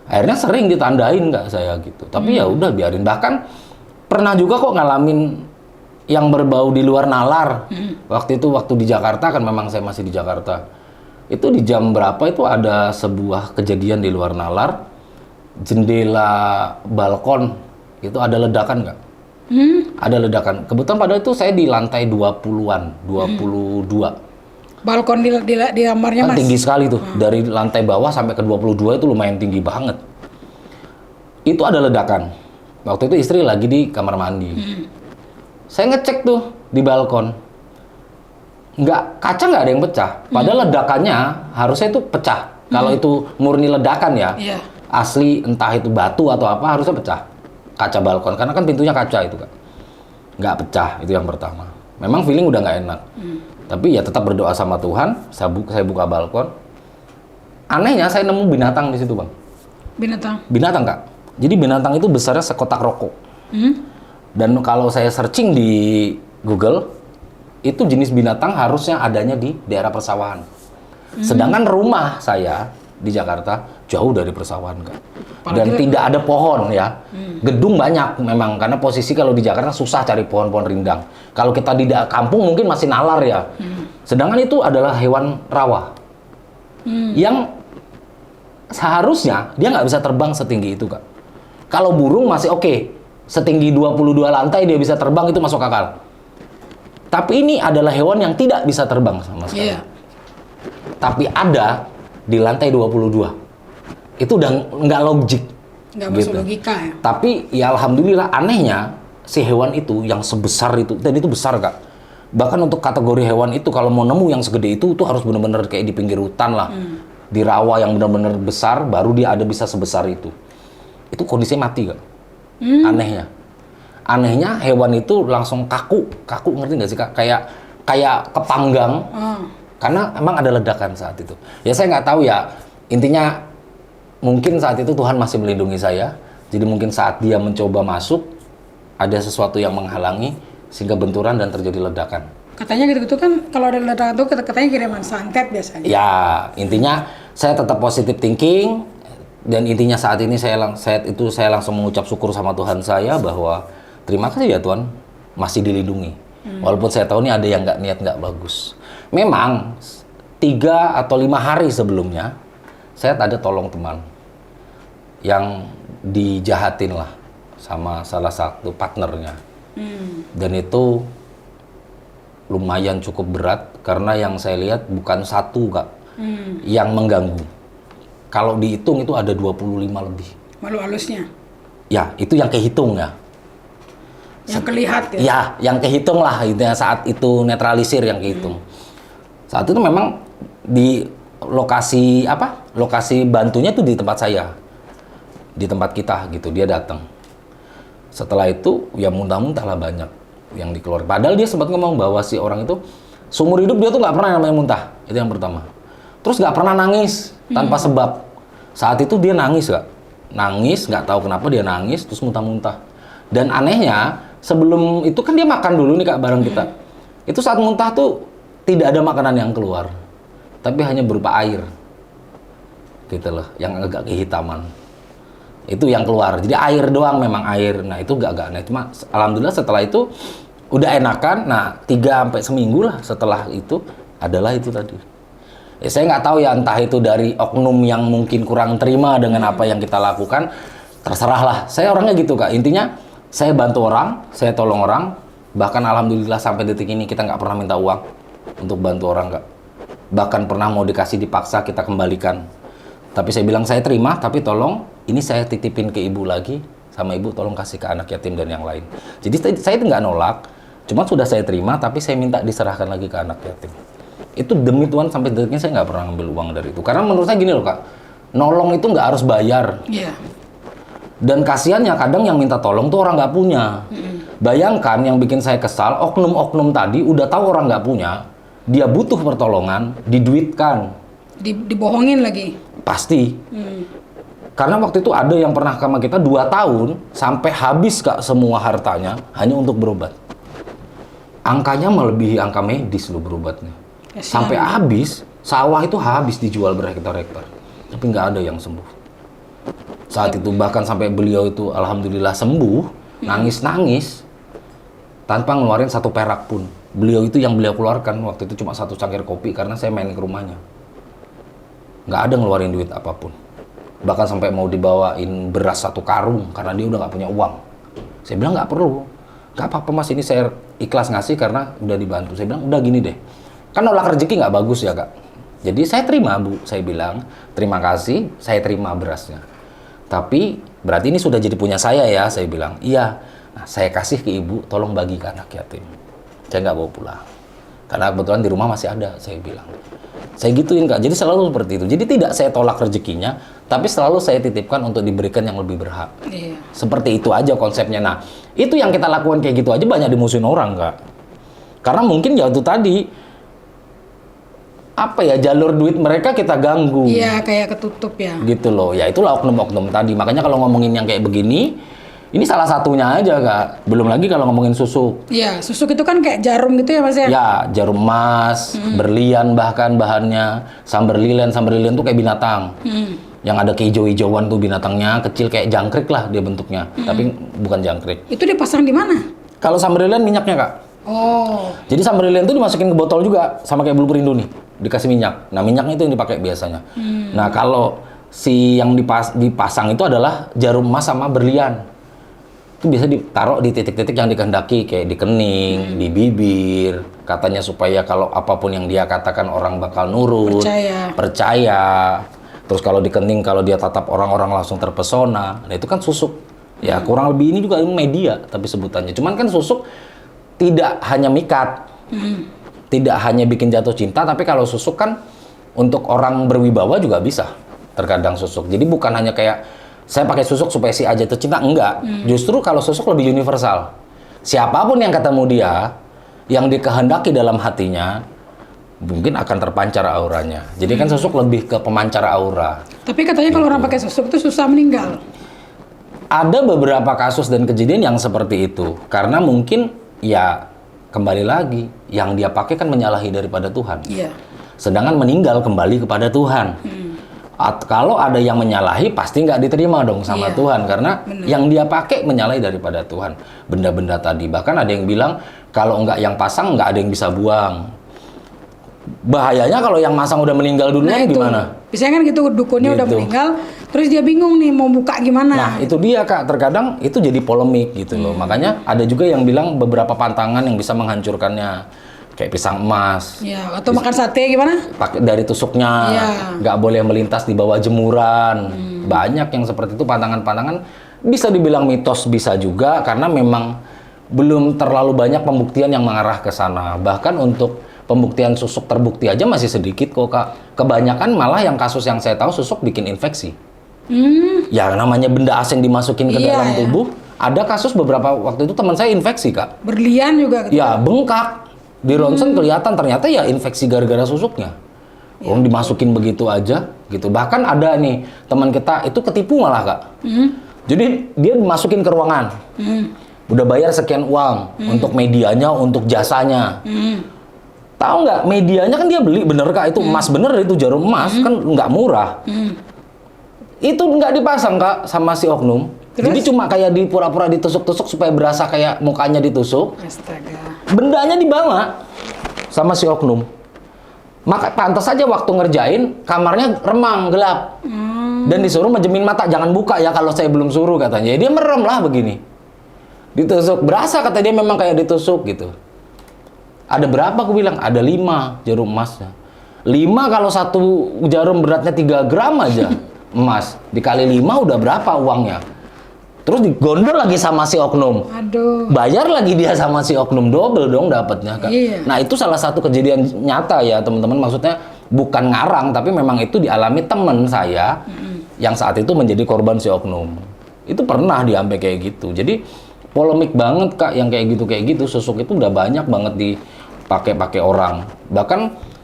Speaker 2: Akhirnya sering ditandain nggak saya gitu. Tapi ya udah biarin. Bahkan pernah juga kok ngalamin yang berbau di luar nalar. Waktu di Jakarta, kan memang saya masih di Jakarta. Itu di jam berapa itu ada sebuah kejadian di luar nalar. Jendela balkon itu ada ledakan nggak? Ada ledakan. Kebetulan pada itu saya di lantai 20-an, 22.
Speaker 1: Balkon di kamarnya
Speaker 2: Kan
Speaker 1: Mas.
Speaker 2: tinggi sekali tuh. Dari lantai bawah sampai ke 22 itu lumayan tinggi banget. Itu ada ledakan. Waktu itu istri lagi di kamar mandi. Saya ngecek tuh di balkon. Kaca nggak ada yang pecah. Padahal ledakannya harusnya itu pecah. Kalau itu murni ledakan ya.
Speaker 1: Iya.
Speaker 2: Asli entah itu batu atau apa harusnya pecah. Kaca balkon. Karena kan pintunya kaca itu kan. Nggak pecah, itu yang pertama. Memang feeling udah nggak enak. Tapi ya tetap berdoa sama Tuhan. Saya buka balkon. Anehnya saya nemu binatang di situ Bang. Binatang Kak. Jadi binatang itu besarnya sekotak rokok. Dan kalau saya searching di Google, itu jenis binatang harusnya adanya di daerah persawahan. Sedangkan rumah saya di Jakarta jauh dari persawahan Kak. Dan tidak ada pohon ya. Gedung banyak memang, karena posisi kalau di Jakarta susah cari pohon-pohon rindang. Kalau kita di kampung mungkin masih nalar ya. Sedangkan itu adalah hewan rawa. Yang seharusnya dia nggak bisa terbang setinggi itu Kak. Kalau burung masih oke. Setinggi 22 lantai dia bisa terbang, itu masuk akal. Tapi ini adalah hewan yang tidak bisa terbang sama sekali.
Speaker 1: Iya.
Speaker 2: Tapi ada di lantai 22. Itu udah nggak logik.
Speaker 1: Nggak masuk logika ya.
Speaker 2: Tapi ya alhamdulillah anehnya si hewan itu yang sebesar itu, dan itu besar Kak. Bahkan untuk kategori hewan itu kalau mau nemu yang segede itu harus benar-benar kayak di pinggir hutan lah. Di rawa yang benar-benar besar baru dia ada bisa sebesar itu. Itu kondisinya mati Kak. Anehnya hewan itu langsung kaku ngerti nggak sih Kak? Kayak kepanggang. Karena emang ada ledakan saat itu. Ya saya nggak tahu ya. Intinya mungkin saat itu Tuhan masih melindungi saya. Jadi mungkin saat dia mencoba masuk, ada sesuatu yang menghalangi sehingga benturan dan terjadi ledakan.
Speaker 1: Katanya gitu-gitu kan kalau ada ledakan tuh katanya kiriman santet biasanya.
Speaker 2: Ya intinya Saya tetap positive thinking, dan intinya saat ini saya langsung mengucap syukur sama Tuhan saya bahwa terima kasih ya Tuhan masih dilindungi. Walaupun saya tahu ini ada yang nggak bagus. Memang 3 atau 5 hari sebelumnya saya ada tolong teman yang dijahatin lah sama salah satu partnernya. Dan itu lumayan cukup berat karena yang saya lihat bukan satu Kak yang mengganggu. Kalau dihitung itu ada 25 lebih.
Speaker 1: Malu halusnya.
Speaker 2: Ya, itu yang kehitung ya.
Speaker 1: Yang kelihat ya.
Speaker 2: Ya, yang kehitung lah itu saat itu netralisir yang kehitung. Saat itu memang di lokasi lokasi bantunya itu di tempat saya. Di tempat kita gitu, dia datang. Setelah itu ya muntah-muntah lah banyak yang dikeluarkan. Padahal dia sempat ngomong bahwa si orang itu seumur hidup dia tuh nggak pernah namanya muntah. Itu yang pertama. Terus nggak pernah nangis tanpa sebab. Saat itu dia nangis Kak. Nangis, nggak tahu kenapa dia nangis terus muntah-muntah. Dan anehnya sebelum itu kan dia makan dulu nih Kak bareng kita. Itu saat muntah tuh tidak ada makanan yang keluar. Tapi hanya berupa air. Gitu loh, yang agak kehitaman. Itu yang keluar. Jadi air doang memang air. Nah, itu gak aneh. Cuma alhamdulillah setelah itu udah enakan. Nah, 3 sampai seminggu lah setelah itu adalah itu tadi. Ya, saya nggak tahu ya entah itu dari oknum yang mungkin kurang terima dengan apa yang kita lakukan. Terserah lah. Saya orangnya gitu Kak. Intinya saya bantu orang, saya tolong orang. Bahkan alhamdulillah sampai detik ini kita nggak pernah minta uang untuk bantu orang Kak. Bahkan pernah mau dikasih dipaksa kita kembalikan. Tapi saya bilang saya terima, tapi tolong ini saya titipin ke ibu lagi, sama ibu tolong kasih ke anak yatim dan yang lain. Jadi saya itu nggak nolak, cuma sudah saya terima, tapi saya minta diserahkan lagi ke anak yatim. Itu demi Tuhan sampai detiknya saya nggak pernah ngambil uang dari itu. Karena menurut saya gini loh Kak, nolong itu nggak harus bayar.
Speaker 1: Iya.
Speaker 2: Dan kasihannya kadang yang minta tolong tuh orang nggak punya. Bayangkan yang bikin saya kesal, oknum-oknum tadi udah tahu orang nggak punya, dia butuh pertolongan, diduitkan.
Speaker 1: Dibohongin lagi.
Speaker 2: Pasti. Karena waktu itu ada yang pernah sama kita 2 tahun sampai habis Kak semua hartanya hanya untuk berobat. Angkanya melebihi angka medis loh berobatnya. Sampai habis, sawah itu habis dijual berhektar-hektar. Tapi nggak ada yang sembuh. Saat itu bahkan sampai beliau itu alhamdulillah sembuh, nangis-nangis tanpa ngeluarin 1 perak pun. Beliau itu yang beliau keluarkan waktu itu cuma 1 cangkir kopi karena saya main ke rumahnya. Nggak ada ngeluarin duit apapun. Bahkan sampai mau dibawain beras 1 karung karena dia udah nggak punya uang. Saya bilang nggak perlu. Nggak apa-apa Mas, ini saya ikhlas ngasih karena udah dibantu. Saya bilang udah gini deh. Kan nolak rezeki nggak bagus ya Kak. Jadi saya terima Bu, saya bilang terima kasih, saya terima berasnya. Tapi berarti ini sudah jadi punya saya ya, saya bilang. Iya, nah, saya kasih ke ibu, tolong bagi ke anak yatim. Saya nggak bawa pulang. Karena kebetulan di rumah masih ada, saya bilang. Saya gituin Kak, jadi selalu seperti itu. Jadi tidak saya tolak rezekinya, tapi selalu saya titipkan untuk diberikan yang lebih berhak.
Speaker 1: Iya.
Speaker 2: Seperti itu aja konsepnya. Nah, itu yang kita lakukan kayak gitu aja banyak dimusuhin orang Kak. Karena mungkin ya itu tadi, apa ya, jalur duit mereka kita ganggu.
Speaker 1: Iya, kayak ketutup ya.
Speaker 2: Gitu loh, ya itulah oknum-oknum tadi. Makanya kalau ngomongin yang kayak begini, ini salah satunya aja Kak. Belum lagi kalau ngomongin susuk.
Speaker 1: Iya, susuk itu kan kayak jarum gitu ya Mas ya?
Speaker 2: Ya, jarum emas, berlian bahkan bahannya, sambar lilian tuh kayak binatang. Yang ada keijo-hijauan tuh binatangnya, kecil kayak jangkrik lah dia bentuknya. Tapi bukan jangkrik.
Speaker 1: Itu dipasang di mana?
Speaker 2: Kalau sambar lilian minyaknya Kak.
Speaker 1: Oh.
Speaker 2: Jadi sambar lilian tuh dimasukin ke botol juga, sama kayak bulu perindu nih. Dikasih minyak. Nah minyaknya itu yang dipakai biasanya. Nah kalau si yang dipasang itu adalah jarum emas sama berlian. Itu biasa ditaruh di titik-titik yang dikehendaki, kayak di kening, di bibir. Katanya supaya kalau apapun yang dia katakan orang bakal nurut, percaya. Terus kalau di kening, kalau dia tatap orang-orang langsung terpesona. Nah itu kan susuk. Ya kurang lebih ini juga media tapi sebutannya. Cuman kan susuk tidak hanya mikat, tidak hanya bikin jatuh cinta, tapi kalau susuk kan untuk orang berwibawa juga bisa terkadang susuk. Jadi bukan hanya kayak saya pakai susuk supaya si A jatuh cinta, enggak. Justru kalau susuk lebih universal. Siapapun yang ketemu dia, yang dikehendaki dalam hatinya, mungkin akan terpancar auranya. Jadi kan susuk lebih ke pemancar aura.
Speaker 1: Tapi katanya kalau orang pakai susuk itu susah meninggal.
Speaker 2: Ada beberapa kasus dan kejadian yang seperti itu, karena mungkin ya kembali lagi yang dia pakai kan menyalahi daripada Tuhan.
Speaker 1: Iya.
Speaker 2: Sedangkan meninggal kembali kepada Tuhan. Kalau ada yang menyalahi pasti nggak diterima dong sama
Speaker 1: Iya.
Speaker 2: Tuhan, karena
Speaker 1: Bener.
Speaker 2: yang dia pakai menyalahi daripada Tuhan. Benda-benda tadi, bahkan ada yang bilang kalau nggak yang pasang nggak ada yang bisa buang. Bahayanya kalau yang masang udah meninggal duluan gimana?
Speaker 1: Biasanya kan gitu, dukunnya udah
Speaker 2: Gitu.
Speaker 1: meninggal, terus dia bingung nih mau buka gimana.
Speaker 2: Nah, itu dia Kak, terkadang itu jadi polemik gitu loh. Makanya ada juga yang bilang beberapa pantangan yang bisa menghancurkannya. Kayak pisang emas,
Speaker 1: Ya, atau makan sate gimana?
Speaker 2: pakai dari tusuknya,
Speaker 1: Iya.
Speaker 2: nggak boleh melintas di bawah jemuran. Banyak yang seperti itu pantangan-pantangan, bisa dibilang mitos, bisa juga karena memang belum terlalu banyak pembuktian yang mengarah ke sana. Bahkan untuk pembuktian susuk terbukti aja masih sedikit kok Kak. Kebanyakan malah yang kasus yang saya tahu susuk bikin infeksi. Ya namanya benda asing dimasukin ke
Speaker 1: Iya,
Speaker 2: dalam
Speaker 1: ya.
Speaker 2: tubuh. Ada kasus beberapa waktu itu teman saya infeksi Kak.
Speaker 1: Berlian juga gitu.
Speaker 2: Ya bengkak. Di ronsen kelihatan ternyata ya infeksi gara-gara susuknya. Orang dimasukin begitu aja gitu. Bahkan ada nih teman kita itu ketipu malah Kak. Jadi dia dimasukin ke ruangan. Udah bayar sekian uang untuk medianya, untuk jasanya. Tahu nggak, medianya kan dia beli bener Kak, itu emas bener, itu jarum emas kan nggak murah. Itu nggak dipasang Kak sama si oknum.
Speaker 1: Terus?
Speaker 2: Jadi cuma kayak di pura-pura ditusuk-tusuk supaya berasa kayak mukanya ditusuk.
Speaker 1: Astaga.
Speaker 2: Bendanya dibawa sama si oknum. Maka pantas saja waktu ngerjain kamarnya remang, gelap. Dan disuruh menjemin mata, jangan buka ya kalau saya belum suruh katanya. Ya, dia merem lah begini. Ditusuk, berasa kata dia memang kayak ditusuk gitu. Ada berapa aku bilang? Ada 5 jarum emasnya. 5 kalau satu jarum beratnya 3 gram aja emas. Dikali 5 udah berapa uangnya? Terus digondol lagi sama si oknum.
Speaker 1: Aduh.
Speaker 2: Bayar lagi dia sama si oknum, double dong dapatnya Kak.
Speaker 1: Iya.
Speaker 2: Nah itu salah satu kejadian nyata ya teman-teman, maksudnya bukan ngarang tapi memang itu dialami teman saya yang saat itu menjadi korban si oknum. Itu pernah diampe kayak gitu. Jadi polemik banget Kak yang kayak gitu susuk itu udah banyak banget dipakai orang. Bahkan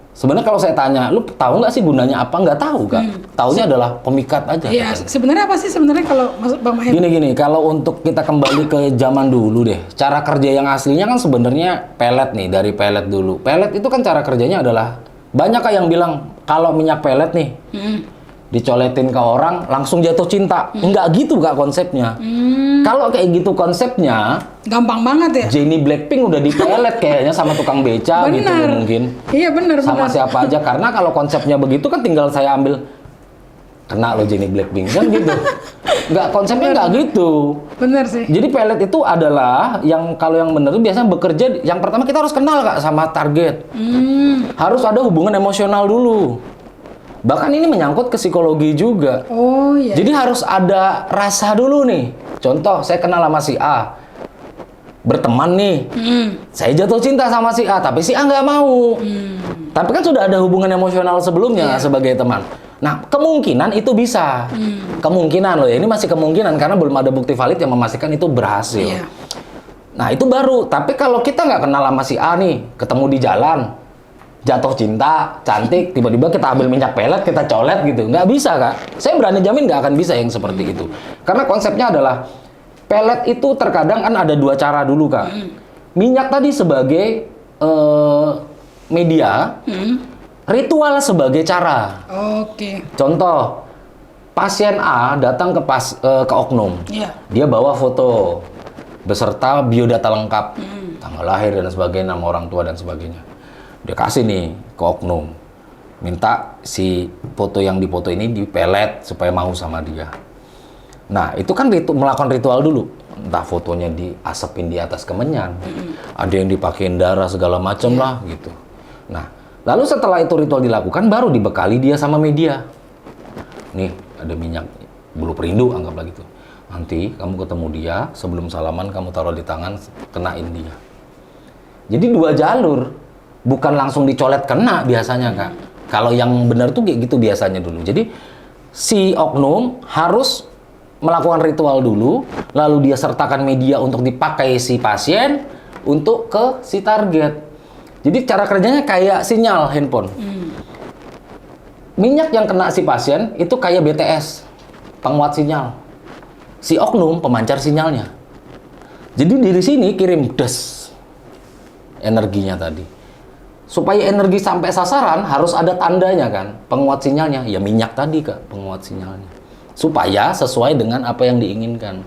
Speaker 2: sebenarnya kalau saya tanya, lu tahu nggak sih gunanya apa? Nggak tahu Kak. Taunya adalah pemikat aja.
Speaker 1: Iya,
Speaker 2: katanya.
Speaker 1: sebenarnya apa sih sebenarnya kalau masuk Bang Mahen?
Speaker 2: Gini, kalau untuk kita kembali ke zaman dulu deh, cara kerja yang aslinya kan sebenarnya pelet nih, dari pelet dulu. Pelet itu kan cara kerjanya adalah, banyak Kak yang bilang, kalau minyak pelet nih, dicoletin ke orang, langsung jatuh cinta. Enggak gitu Kak konsepnya. Kalau kayak gitu konsepnya,
Speaker 1: Gampang banget ya?
Speaker 2: Jenny Blackpink udah dipelet kayaknya sama tukang beca gitu
Speaker 1: Benar.
Speaker 2: mungkin.
Speaker 1: Iya benar
Speaker 2: Sama
Speaker 1: benar.
Speaker 2: siapa aja, karena kalau konsepnya begitu kan tinggal saya ambil, kena lo Jenny Blackpink kan gitu. Nggak, konsepnya nggak gitu.
Speaker 1: Benar sih.
Speaker 2: Jadi pelet itu adalah yang kalau yang bener itu biasanya bekerja, yang pertama kita harus kenal Kak sama target. Harus ada hubungan emosional dulu. Bahkan ini menyangkut ke psikologi juga.
Speaker 1: Oh iya.
Speaker 2: Jadi harus ada rasa dulu nih. Contoh, saya kenal sama si A. Berteman nih. Saya jatuh cinta sama si A, tapi si A nggak mau. Tapi kan sudah ada hubungan emosional sebelumnya sebagai teman. Nah, kemungkinan itu bisa. Kemungkinan loh ya, ini masih kemungkinan karena belum ada bukti valid yang memastikan itu berhasil.
Speaker 1: Iya.
Speaker 2: Nah, itu baru. Tapi kalau kita nggak kenal sama si A nih, ketemu di jalan, jatuh cinta, cantik, tiba-tiba kita ambil minyak pelet, kita colet gitu. Nggak bisa, Kak. Saya berani jamin nggak akan bisa yang seperti itu. Karena konsepnya adalah, pelet itu terkadang kan ada 2 cara dulu, Kak. Minyak tadi sebagai media, ritual sebagai cara.
Speaker 1: Oke.
Speaker 2: Contoh, pasien A datang ke oknum.
Speaker 1: Iya.
Speaker 2: Dia bawa foto beserta biodata lengkap, tanggal lahir dan sebagainya, nama orang tua dan sebagainya. Dia kasih nih ke oknum, minta si foto yang dipoto ini dipelet supaya mau sama dia. Nah itu kan melakukan ritual dulu, entah fotonya diasepin di atas kemenyan, ada yang dipakein darah segala macam lah gitu. Nah lalu setelah itu ritual dilakukan, baru dibekali dia sama media. Nih ada minyak bulu perindu, anggaplah gitu. Nanti kamu ketemu dia, sebelum salaman kamu taruh di tangan, kenain dia. Jadi 2 jalur. Bukan langsung dicolet kena biasanya Kak. Kalau yang benar tuh kayak gitu biasanya dulu. Jadi si oknum harus melakukan ritual dulu, lalu dia sertakan media untuk dipakai si pasien untuk ke si target. Jadi cara kerjanya kayak sinyal handphone. Minyak yang kena si pasien itu kayak BTS, penguat sinyal. Si oknum pemancar sinyalnya. Jadi dari sini kirim des energinya tadi. supaya energi sampai sasaran harus ada tandanya kan, penguat sinyalnya. Ya minyak tadi Kak, penguat sinyalnya. Supaya sesuai dengan apa yang diinginkan.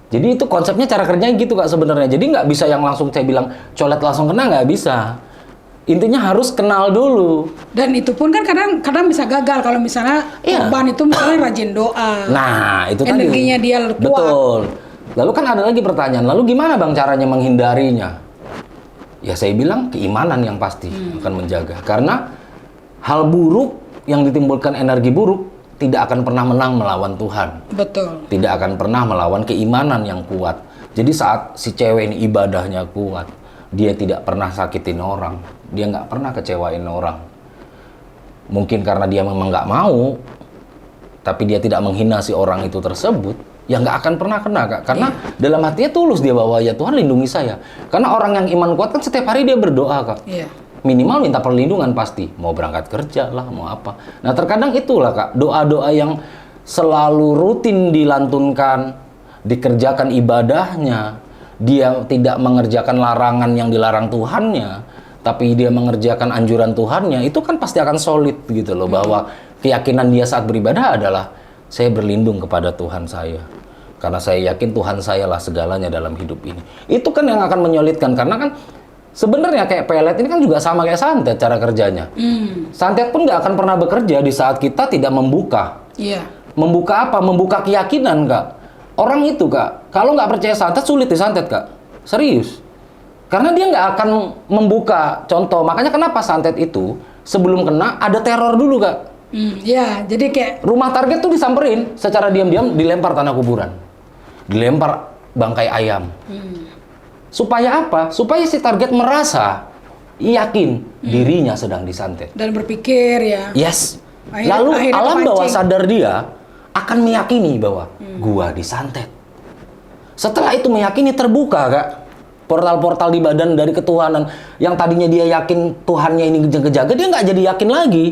Speaker 2: Jadi itu konsepnya, cara kerjanya gitu Kak sebenarnya. Jadi nggak bisa yang langsung saya bilang colet langsung kena, nggak bisa. Intinya harus kenal dulu.
Speaker 1: Dan itu pun kan kadang bisa gagal kalau misalnya korban itu misalnya rajin doa.
Speaker 2: Nah, itu tadi.
Speaker 1: Energinya dia kuat.
Speaker 2: Betul. Lalu kan ada lagi pertanyaan, lalu gimana Bang caranya menghindarinya? Ya saya bilang keimanan yang pasti akan menjaga. Karena hal buruk yang ditimbulkan energi buruk tidak akan pernah menang melawan Tuhan.
Speaker 1: Betul.
Speaker 2: Tidak akan pernah melawan keimanan yang kuat. Jadi saat si cewek ini ibadahnya kuat, dia tidak pernah sakitin orang, dia nggak pernah kecewain orang. Mungkin karena dia memang nggak mau, tapi dia tidak menghina si orang itu tersebut, ya nggak akan pernah kena Kak. Karena dalam hatinya tulus dia bahwa ya Tuhan lindungi saya. Karena orang yang iman kuat kan setiap hari dia berdoa Kak.
Speaker 1: Iya.
Speaker 2: Minimal minta perlindungan pasti, mau berangkat kerja lah, mau apa. Nah terkadang itulah Kak, doa-doa yang selalu rutin dilantunkan, dikerjakan ibadahnya, dia tidak mengerjakan larangan yang dilarang Tuhannya, tapi dia mengerjakan anjuran Tuhannya, itu kan pasti akan solid gitu loh, bahwa keyakinan dia saat beribadah adalah saya berlindung kepada Tuhan saya. Karena saya yakin Tuhan saya lah segalanya dalam hidup ini. Itu kan yang akan menyolidkan, karena kan sebenarnya kayak pelet ini kan juga sama kayak santet cara kerjanya. Santet pun nggak akan pernah bekerja di saat kita tidak membuka.
Speaker 1: Iya.
Speaker 2: Membuka apa? Membuka keyakinan Kak. Orang itu Kak, kalau nggak percaya santet sulit disantet Kak. Serius. Karena dia nggak akan membuka contoh. Makanya kenapa santet itu sebelum kena ada teror dulu Kak.
Speaker 1: Ya, jadi kayak
Speaker 2: Rumah target tuh disamperin secara diam-diam, dilempar tanah kuburan. Dilempar bangkai ayam. Supaya apa? Supaya si target merasa yakin dirinya sedang disantet.
Speaker 1: dan berpikir ya.
Speaker 2: Yes.
Speaker 1: Akhirnya
Speaker 2: Lalu alam
Speaker 1: kepancing.
Speaker 2: bawah sadar dia akan meyakini bahwa gua disantet. Setelah itu meyakini, terbuka Kak portal-portal di badan dari ketuhanan. Yang tadinya dia yakin Tuhannya ini kejaga, dia nggak jadi yakin lagi.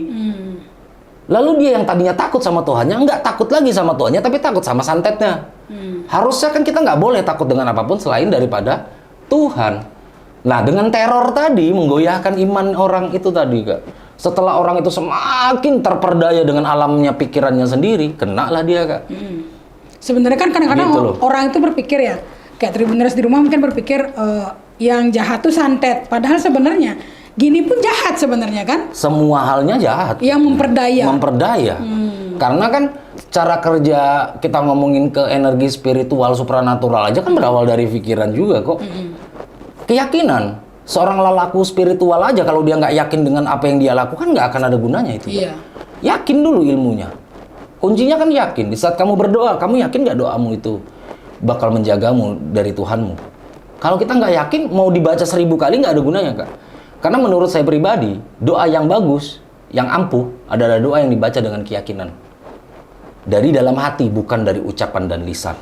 Speaker 2: Lalu dia yang tadinya takut sama Tuhannya, nggak takut lagi sama Tuhannya, tapi takut sama santetnya. Harusnya kan kita nggak boleh takut dengan apapun selain daripada Tuhan. Nah, dengan teror tadi menggoyahkan iman orang itu tadi Kak. Setelah orang itu semakin terperdaya dengan alamnya pikirannya sendiri, kenalah dia Kak.
Speaker 1: Sebenarnya kan kadang-kadang
Speaker 2: Gitu loh.
Speaker 1: orang itu berpikir ya, kayak Tribuners di rumah mungkin berpikir yang jahat tuh santet. Padahal sebenarnya gini pun jahat sebenarnya kan?
Speaker 2: Semua halnya jahat.
Speaker 1: Yang memperdaya.
Speaker 2: Memperdaya. Karena kan cara kerja kita ngomongin ke energi spiritual supranatural aja kan berawal dari pikiran juga kok. Keyakinan. Seorang lelaku spiritual aja kalau dia nggak yakin dengan apa yang dia lakukan nggak akan ada gunanya itu.
Speaker 1: Iya.
Speaker 2: Yakin dulu ilmunya. Kuncinya kan yakin. Di saat kamu berdoa, kamu yakin nggak doamu itu bakal menjagamu dari Tuhanmu? Kalau kita nggak yakin, mau dibaca 1000 kali nggak ada gunanya Kak. Karena menurut saya pribadi, doa yang bagus, yang ampuh adalah doa yang dibaca dengan keyakinan. Dari dalam hati, bukan dari ucapan dan lisan.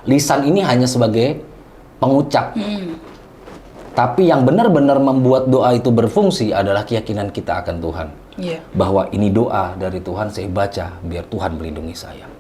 Speaker 2: Lisan ini hanya sebagai pengucap. Tapi yang benar-benar membuat doa itu berfungsi adalah keyakinan kita akan Tuhan.
Speaker 1: Iya.
Speaker 2: Bahwa ini doa dari Tuhan, saya baca biar Tuhan melindungi saya.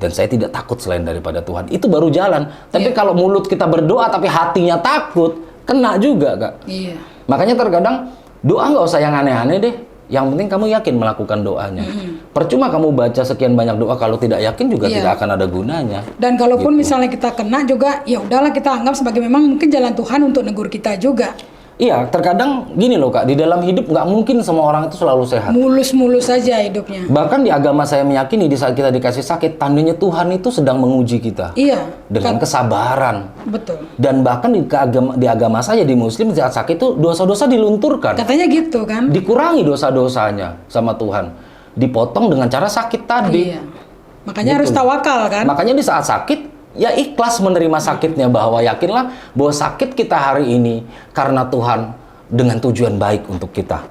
Speaker 2: Dan saya tidak takut selain daripada Tuhan. Itu baru jalan. Tapi kalau mulut kita berdoa tapi hatinya takut, kena juga Kak.
Speaker 1: Iya.
Speaker 2: Makanya terkadang doa nggak usah yang aneh-aneh deh. Yang penting kamu yakin melakukan doanya. Percuma kamu baca sekian banyak doa kalau tidak yakin juga
Speaker 1: Iya.
Speaker 2: tidak akan ada gunanya.
Speaker 1: Dan kalaupun
Speaker 2: Gitu.
Speaker 1: misalnya kita kena juga, ya udahlah kita anggap sebagai memang mungkin jalan Tuhan untuk negur kita juga.
Speaker 2: Iya, terkadang gini loh Kak, di dalam hidup nggak mungkin semua orang itu selalu sehat.
Speaker 1: Mulus-mulus saja hidupnya.
Speaker 2: Bahkan di agama saya meyakini di saat kita dikasih sakit, tandanya Tuhan itu sedang menguji kita.
Speaker 1: Iya.
Speaker 2: Dengan kesabaran.
Speaker 1: Betul.
Speaker 2: Dan bahkan di agama saya, di Muslim, di saat sakit itu dosa-dosa dilunturkan.
Speaker 1: Katanya gitu kan?
Speaker 2: Dikurangi dosa-dosanya sama Tuhan. Dipotong dengan cara sakit tadi.
Speaker 1: Iya. Makanya harus
Speaker 2: Gitu.
Speaker 1: tawakal kan?
Speaker 2: Makanya di saat sakit, ya ikhlas menerima sakitnya, bahwa yakinlah bahwa sakit kita hari ini karena Tuhan dengan tujuan baik untuk kita.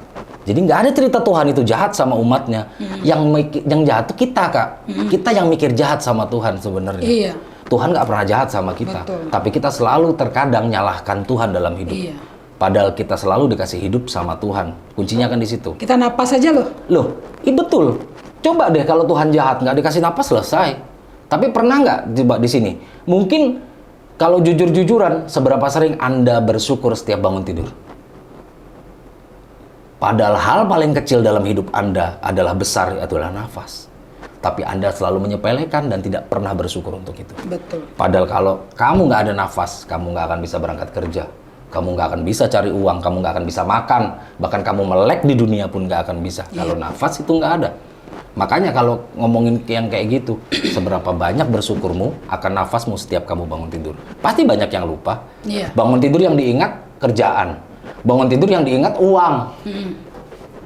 Speaker 2: Jadi nggak ada cerita Tuhan itu jahat sama umatnya. Yang jahat itu kita Kak. Kita yang mikir jahat sama Tuhan sebenarnya.
Speaker 1: Iya.
Speaker 2: Tuhan nggak pernah jahat sama kita.
Speaker 1: Betul.
Speaker 2: Tapi kita selalu terkadang nyalahkan Tuhan dalam hidup.
Speaker 1: Iya.
Speaker 2: Padahal kita selalu dikasih hidup sama Tuhan. Kuncinya kan di situ.
Speaker 1: Kita napas aja loh.
Speaker 2: Loh, iya betul. Coba deh kalau Tuhan jahat, nggak dikasih napas, selesai. Tapi pernah nggak coba di sini? Mungkin kalau jujur-jujuran, seberapa sering Anda bersyukur setiap bangun tidur? Padahal hal paling kecil dalam hidup Anda adalah besar, adalah nafas. Tapi Anda selalu menyepelekan dan tidak pernah bersyukur untuk itu.
Speaker 1: Betul.
Speaker 2: Padahal kalau kamu nggak ada nafas, kamu nggak akan bisa berangkat kerja. Kamu nggak akan bisa cari uang, kamu nggak akan bisa makan. Bahkan kamu melek di dunia pun nggak akan bisa. Kalau nafas itu nggak ada. Makanya kalau ngomongin yang kayak gitu, seberapa banyak bersyukurmu akan nafasmu setiap kamu bangun tidur. Pasti banyak yang lupa.
Speaker 1: Iya.
Speaker 2: Bangun tidur yang diingat kerjaan. Bangun tidur yang diingat uang.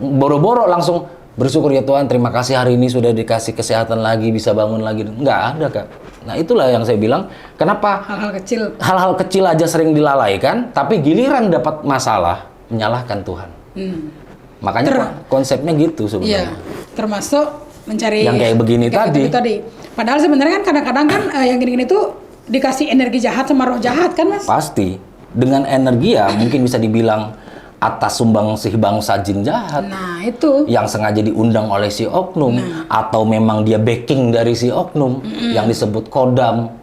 Speaker 2: Boro-boro langsung bersyukur ya Tuhan, terima kasih hari ini sudah dikasih kesehatan lagi, bisa bangun lagi. Nggak ada, Kak. Nah itulah yang saya bilang, kenapa hal-hal kecil aja sering dilalaikan, tapi giliran dapat masalah, menyalahkan Tuhan. Makanya konsepnya gitu sebenarnya.
Speaker 1: Iya, termasuk mencari
Speaker 2: yang kayak begini
Speaker 1: tadi. Padahal sebenarnya kan kadang-kadang kan yang gini-gini tuh dikasih energi jahat sama roh jahat kan, Mas?
Speaker 2: Pasti. Dengan energi ya mungkin bisa dibilang atas sumbangsih bangsa jin jahat.
Speaker 1: Nah, itu.
Speaker 2: Yang sengaja diundang oleh si oknum. Atau memang dia backing dari si oknum. Yang disebut kodam.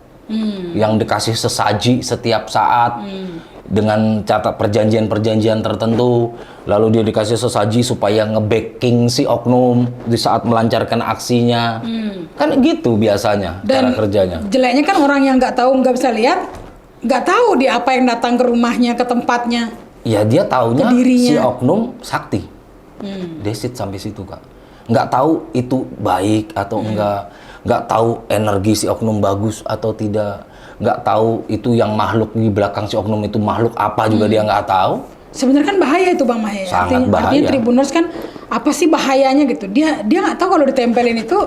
Speaker 2: Yang dikasih sesaji setiap saat. Dengan catat perjanjian-perjanjian tertentu. Lalu dia dikasih sesaji supaya nge-backing si oknum di saat melancarkan aksinya. Kan gitu biasanya cara kerjanya.
Speaker 1: Jeleknya kan orang yang nggak tahu, nggak bisa lihat, nggak tahu dia apa yang datang ke rumahnya, ke tempatnya.
Speaker 2: Ya dia taunya si oknum sakti. Desit sampai situ, Kak. Nggak tahu itu baik atau enggak. Nggak tahu energi si oknum bagus atau tidak. Nggak tahu itu yang makhluk di belakang si oknum itu makhluk apa juga dia nggak tahu.
Speaker 1: Sebenarnya kan bahaya itu Bang Mahya.
Speaker 2: Sangat bahaya.
Speaker 1: Artinya Tribuners kan apa sih bahayanya gitu? Dia nggak tahu kalau ditempelin itu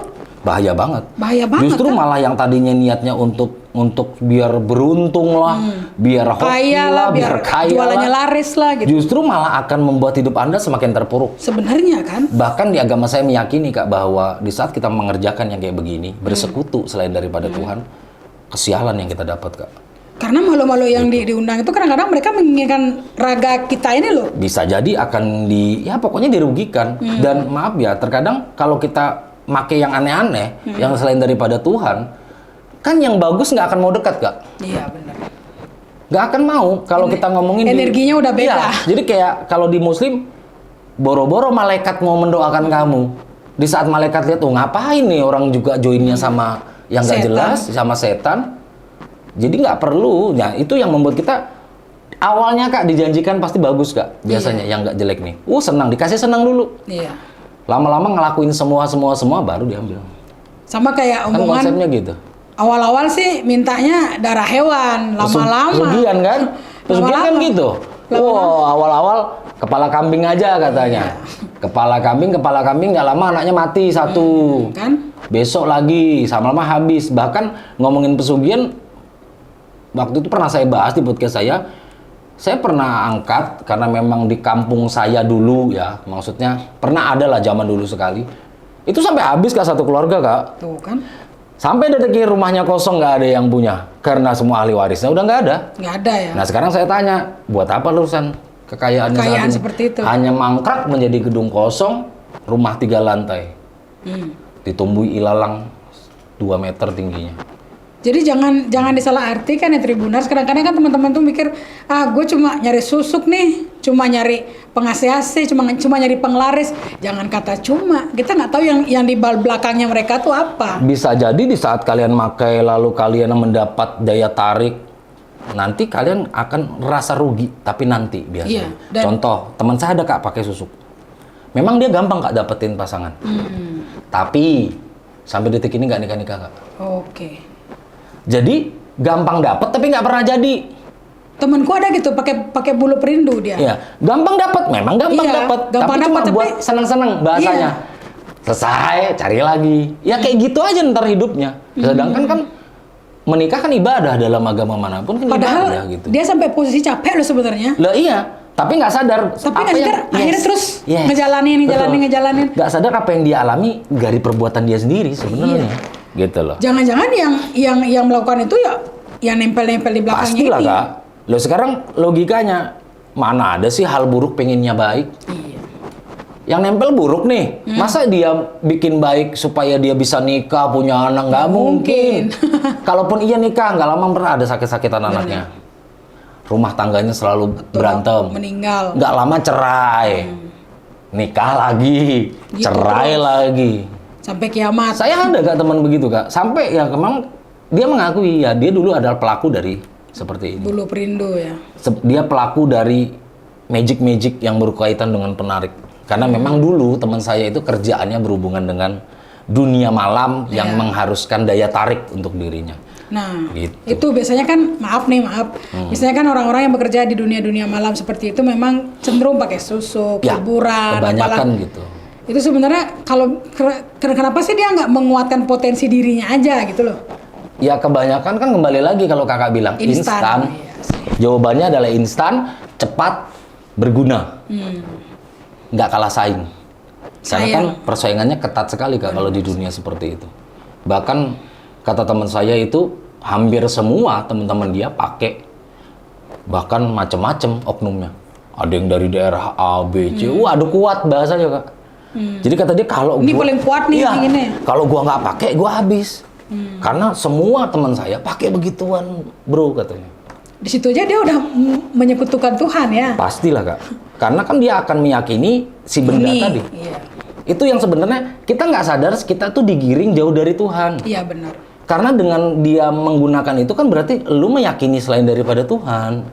Speaker 2: bahaya banget.
Speaker 1: Bahaya banget.
Speaker 2: Justru
Speaker 1: kan?
Speaker 2: malah yang tadinya niatnya untuk biar beruntung lah, biar hoki lah, biar kaya
Speaker 1: jualannya
Speaker 2: lah,
Speaker 1: laris lah gitu.
Speaker 2: Justru malah akan membuat hidup Anda semakin terpuruk.
Speaker 1: Sebenarnya kan.
Speaker 2: Bahkan di agama saya meyakini, Kak, bahwa di saat kita mengerjakan yang kayak begini, bersekutu selain daripada Tuhan, kesialan yang kita dapat, Kak.
Speaker 1: Karena malu-malu yang diundang itu kadang-kadang mereka menginginkan raga kita ini loh.
Speaker 2: Bisa jadi akan pokoknya dirugikan. Dan maaf ya, terkadang kalau kita make yang aneh-aneh, yang selain daripada Tuhan, kan yang bagus nggak akan mau dekat, Kak.
Speaker 1: Iya, benar.
Speaker 2: Nggak akan mau kalau kita ngomongin
Speaker 1: energinya udah beda.
Speaker 2: Iya, jadi kayak kalau di Muslim, boro-boro malaikat mau mendoakan kamu. Di saat malaikat lihat, ngapain nih orang juga joinnya sama yang nggak jelas, sama setan. Jadi nggak perlu. Nah, itu yang membuat kita awalnya, Kak, dijanjikan pasti bagus, Kak. Biasanya yang nggak jelek nih. Senang, dikasih senang dulu.
Speaker 1: Iya.
Speaker 2: Lama-lama ngelakuin semua baru diambil.
Speaker 1: Sama kayak
Speaker 2: Kan
Speaker 1: omongan.
Speaker 2: konsepnya gitu.
Speaker 1: Awal-awal sih mintanya darah hewan, lama-lama.
Speaker 2: Pesugihan kan? Pesugihan kan gitu. Awal-awal kepala kambing aja katanya. Kepala kambing nggak lama anaknya mati satu.
Speaker 1: Kan?
Speaker 2: Besok lagi, sama-sama habis. Bahkan ngomongin pesugihan, waktu itu pernah saya bahas di podcast saya. Saya pernah angkat karena memang di kampung saya dulu ya, maksudnya pernah ada lah zaman dulu sekali. Itu sampai habis, Kak, satu keluarga, Kak.
Speaker 1: Tuh kan?
Speaker 2: Sampai detik rumahnya kosong, nggak ada yang punya. Karena semua ahli warisnya udah nggak ada.
Speaker 1: Nggak ada ya?
Speaker 2: Nah sekarang saya tanya, buat apa urusan kekayaannya saat ini?
Speaker 1: Seperti itu.
Speaker 2: Hanya mangkrak menjadi gedung kosong, rumah 3 lantai. Ditumbuhi ilalang 2 meter tingginya.
Speaker 1: Jadi jangan disalahartikan ya Tribuners. Kadang-kadang kan teman-teman tuh mikir, gue cuma nyari susuk nih, cuma nyari pengasih-asih, cuma nyari penglaris. Jangan kata cuma, kita nggak tahu yang di belakangnya mereka tuh apa.
Speaker 2: Bisa jadi di saat kalian makai lalu kalian mendapat daya tarik, nanti kalian akan rasa rugi, tapi nanti biasanya.
Speaker 1: Iya,
Speaker 2: Contoh, teman saya ada, Kak, pakai susuk. Memang dia gampang, Kak, dapetin pasangan. Tapi sampai detik ini nggak nikah-nikah, Kak.
Speaker 1: Oke.
Speaker 2: Jadi gampang dapet tapi nggak pernah jadi.
Speaker 1: Temenku ada gitu pakai bulu perindu dia.
Speaker 2: Iya, gampang dapet, memang gampang dapet. Tapi cuma buat senang-senang bahasanya. Selesai, cari lagi. Ya kayak gitu aja ntar hidupnya. Sedangkan kan menikah kan ibadah dalam agama manapun kan ibadah gitu.
Speaker 1: Dia sampai posisi capek loh sebenarnya.
Speaker 2: Lah iya, tapi nggak sadar.
Speaker 1: Tapi nggak sadar, akhirnya terus ngejalanin.
Speaker 2: Nggak sadar apa yang dia alami dari perbuatan dia sendiri sebenarnya. Gitu loh.
Speaker 1: Jangan-jangan yang melakukan itu ya yang nempel-nempel di belakangnya.
Speaker 2: Pastilah, Kak. Loh sekarang logikanya mana ada sih hal buruk pengennya baik?
Speaker 1: Iya.
Speaker 2: Yang nempel buruk nih. Masa dia bikin baik supaya dia bisa nikah, punya anak? Nggak mungkin. Kalaupun iya nikah, nggak lama pernah ada sakit-sakitan anaknya. Rumah tangganya selalu berantem.
Speaker 1: Meninggal.
Speaker 2: Nggak lama cerai. nikah lagi,
Speaker 1: Gitu
Speaker 2: cerai
Speaker 1: terus.
Speaker 2: lagi.
Speaker 1: Sampai kiamat.
Speaker 2: Saya ada Kak teman begitu Kak. Sampai ya memang dia mengakui ya dia dulu adalah pelaku dari seperti ini.
Speaker 1: Bulu perindu ya.
Speaker 2: Dia pelaku dari magic yang berkaitan dengan penarik. Karena memang dulu teman saya itu kerjaannya berhubungan dengan dunia malam yang mengharuskan daya tarik untuk dirinya.
Speaker 1: Nah,
Speaker 2: Gitu.
Speaker 1: itu biasanya kan, maaf. Biasanya kan orang-orang yang bekerja di dunia malam seperti itu memang cenderung pakai susuk,
Speaker 2: Ya,
Speaker 1: hiburan,
Speaker 2: kebanyakan
Speaker 1: apalah.
Speaker 2: gitu.
Speaker 1: Itu sebenarnya kalau kenapa sih dia nggak menguatkan potensi dirinya aja gitu loh?
Speaker 2: Ya kebanyakan kan kembali lagi kalau kakak bilang instan.
Speaker 1: Iya sih.
Speaker 2: Jawabannya adalah instan, cepat, berguna. Nggak kalah saing. Karena kan persaingannya ketat sekali Kak kalau di dunia seperti itu. Bahkan kata teman saya itu hampir semua teman-teman dia pakai bahkan macam-macam oknumnya. Ada yang dari daerah A, B, C. Ada kuat bahasanya Kak. Jadi kata dia kalau
Speaker 1: Ini paling kuat nih
Speaker 2: iya,
Speaker 1: ini.
Speaker 2: kalau gua nggak pakai gua habis. Karena semua teman saya pakai begituan, bro katanya.
Speaker 1: Di situ aja dia udah menyekutukan Tuhan ya.
Speaker 2: Pastilah Kak. Karena kan dia akan meyakini si benda
Speaker 1: Ini.
Speaker 2: tadi.
Speaker 1: Iya.
Speaker 2: Itu yang sebenarnya kita nggak sadar kita tuh digiring jauh dari Tuhan.
Speaker 1: Iya benar.
Speaker 2: Karena dengan dia menggunakan itu kan berarti lu meyakini selain daripada Tuhan.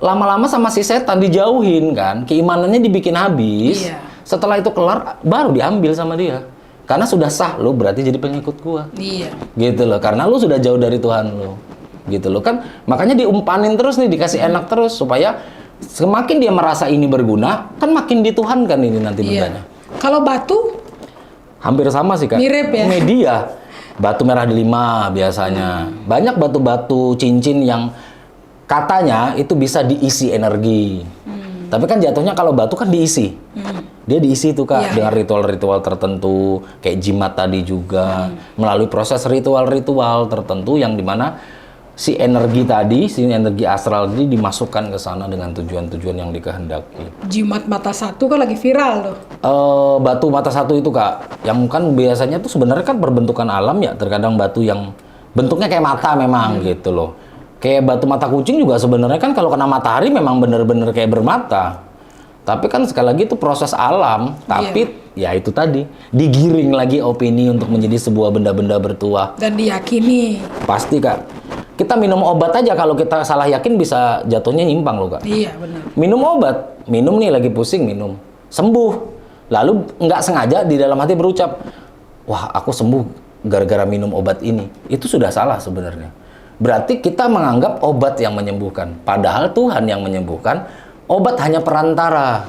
Speaker 2: Lama-lama sama si setan dijauhin kan, keimanannya dibikin habis.
Speaker 1: Iya.
Speaker 2: Setelah itu kelar baru diambil sama dia. Karena sudah sah lu berarti jadi pengikut gua.
Speaker 1: Iya.
Speaker 2: Gitu loh, karena lu sudah jauh dari Tuhan lu. Gitu loh kan, makanya diumpanin terus nih, dikasih enak terus supaya semakin dia merasa ini berguna, kan makin dituhankan ini nanti bendanya.
Speaker 1: Kalau batu
Speaker 2: Hampir sama sih Kak.
Speaker 1: Mirip ya?
Speaker 2: Media. Batu merah delima biasanya. Banyak batu-batu cincin yang katanya itu bisa diisi energi. Tapi kan jatuhnya kalau batu kan diisi. Dia diisi tuh Kak
Speaker 1: Iya,
Speaker 2: dengan ritual-ritual tertentu, kayak jimat tadi juga, melalui proses ritual-ritual tertentu yang dimana si energi tadi, si energi astral tadi dimasukkan ke sana dengan tujuan-tujuan yang dikehendaki.
Speaker 1: jimat mata satu kan lagi viral tuh.
Speaker 2: Batu mata satu itu Kak, yang kan biasanya tuh sebenarnya kan berbentukan alam ya, terkadang batu yang bentuknya kayak mata memang gitu loh. Kayak batu mata kucing juga sebenarnya kan kalau kena matahari memang bener-bener kayak bermata. Tapi kan sekali lagi itu proses alam, tapi ya itu tadi digiring lagi opini untuk menjadi sebuah benda-benda bertuah.
Speaker 1: Dan diyakini.
Speaker 2: Pasti Kak. Kita minum obat aja kalau kita salah yakin bisa jatuhnya nyimpang loh Kak.
Speaker 1: Iya benar.
Speaker 2: Minum obat, minum nih lagi pusing minum, sembuh. Lalu nggak sengaja di dalam hati berucap, wah aku sembuh gara-gara minum obat ini. Itu sudah salah sebenarnya. Berarti kita menganggap obat yang menyembuhkan. Padahal Tuhan yang menyembuhkan, obat hanya perantara.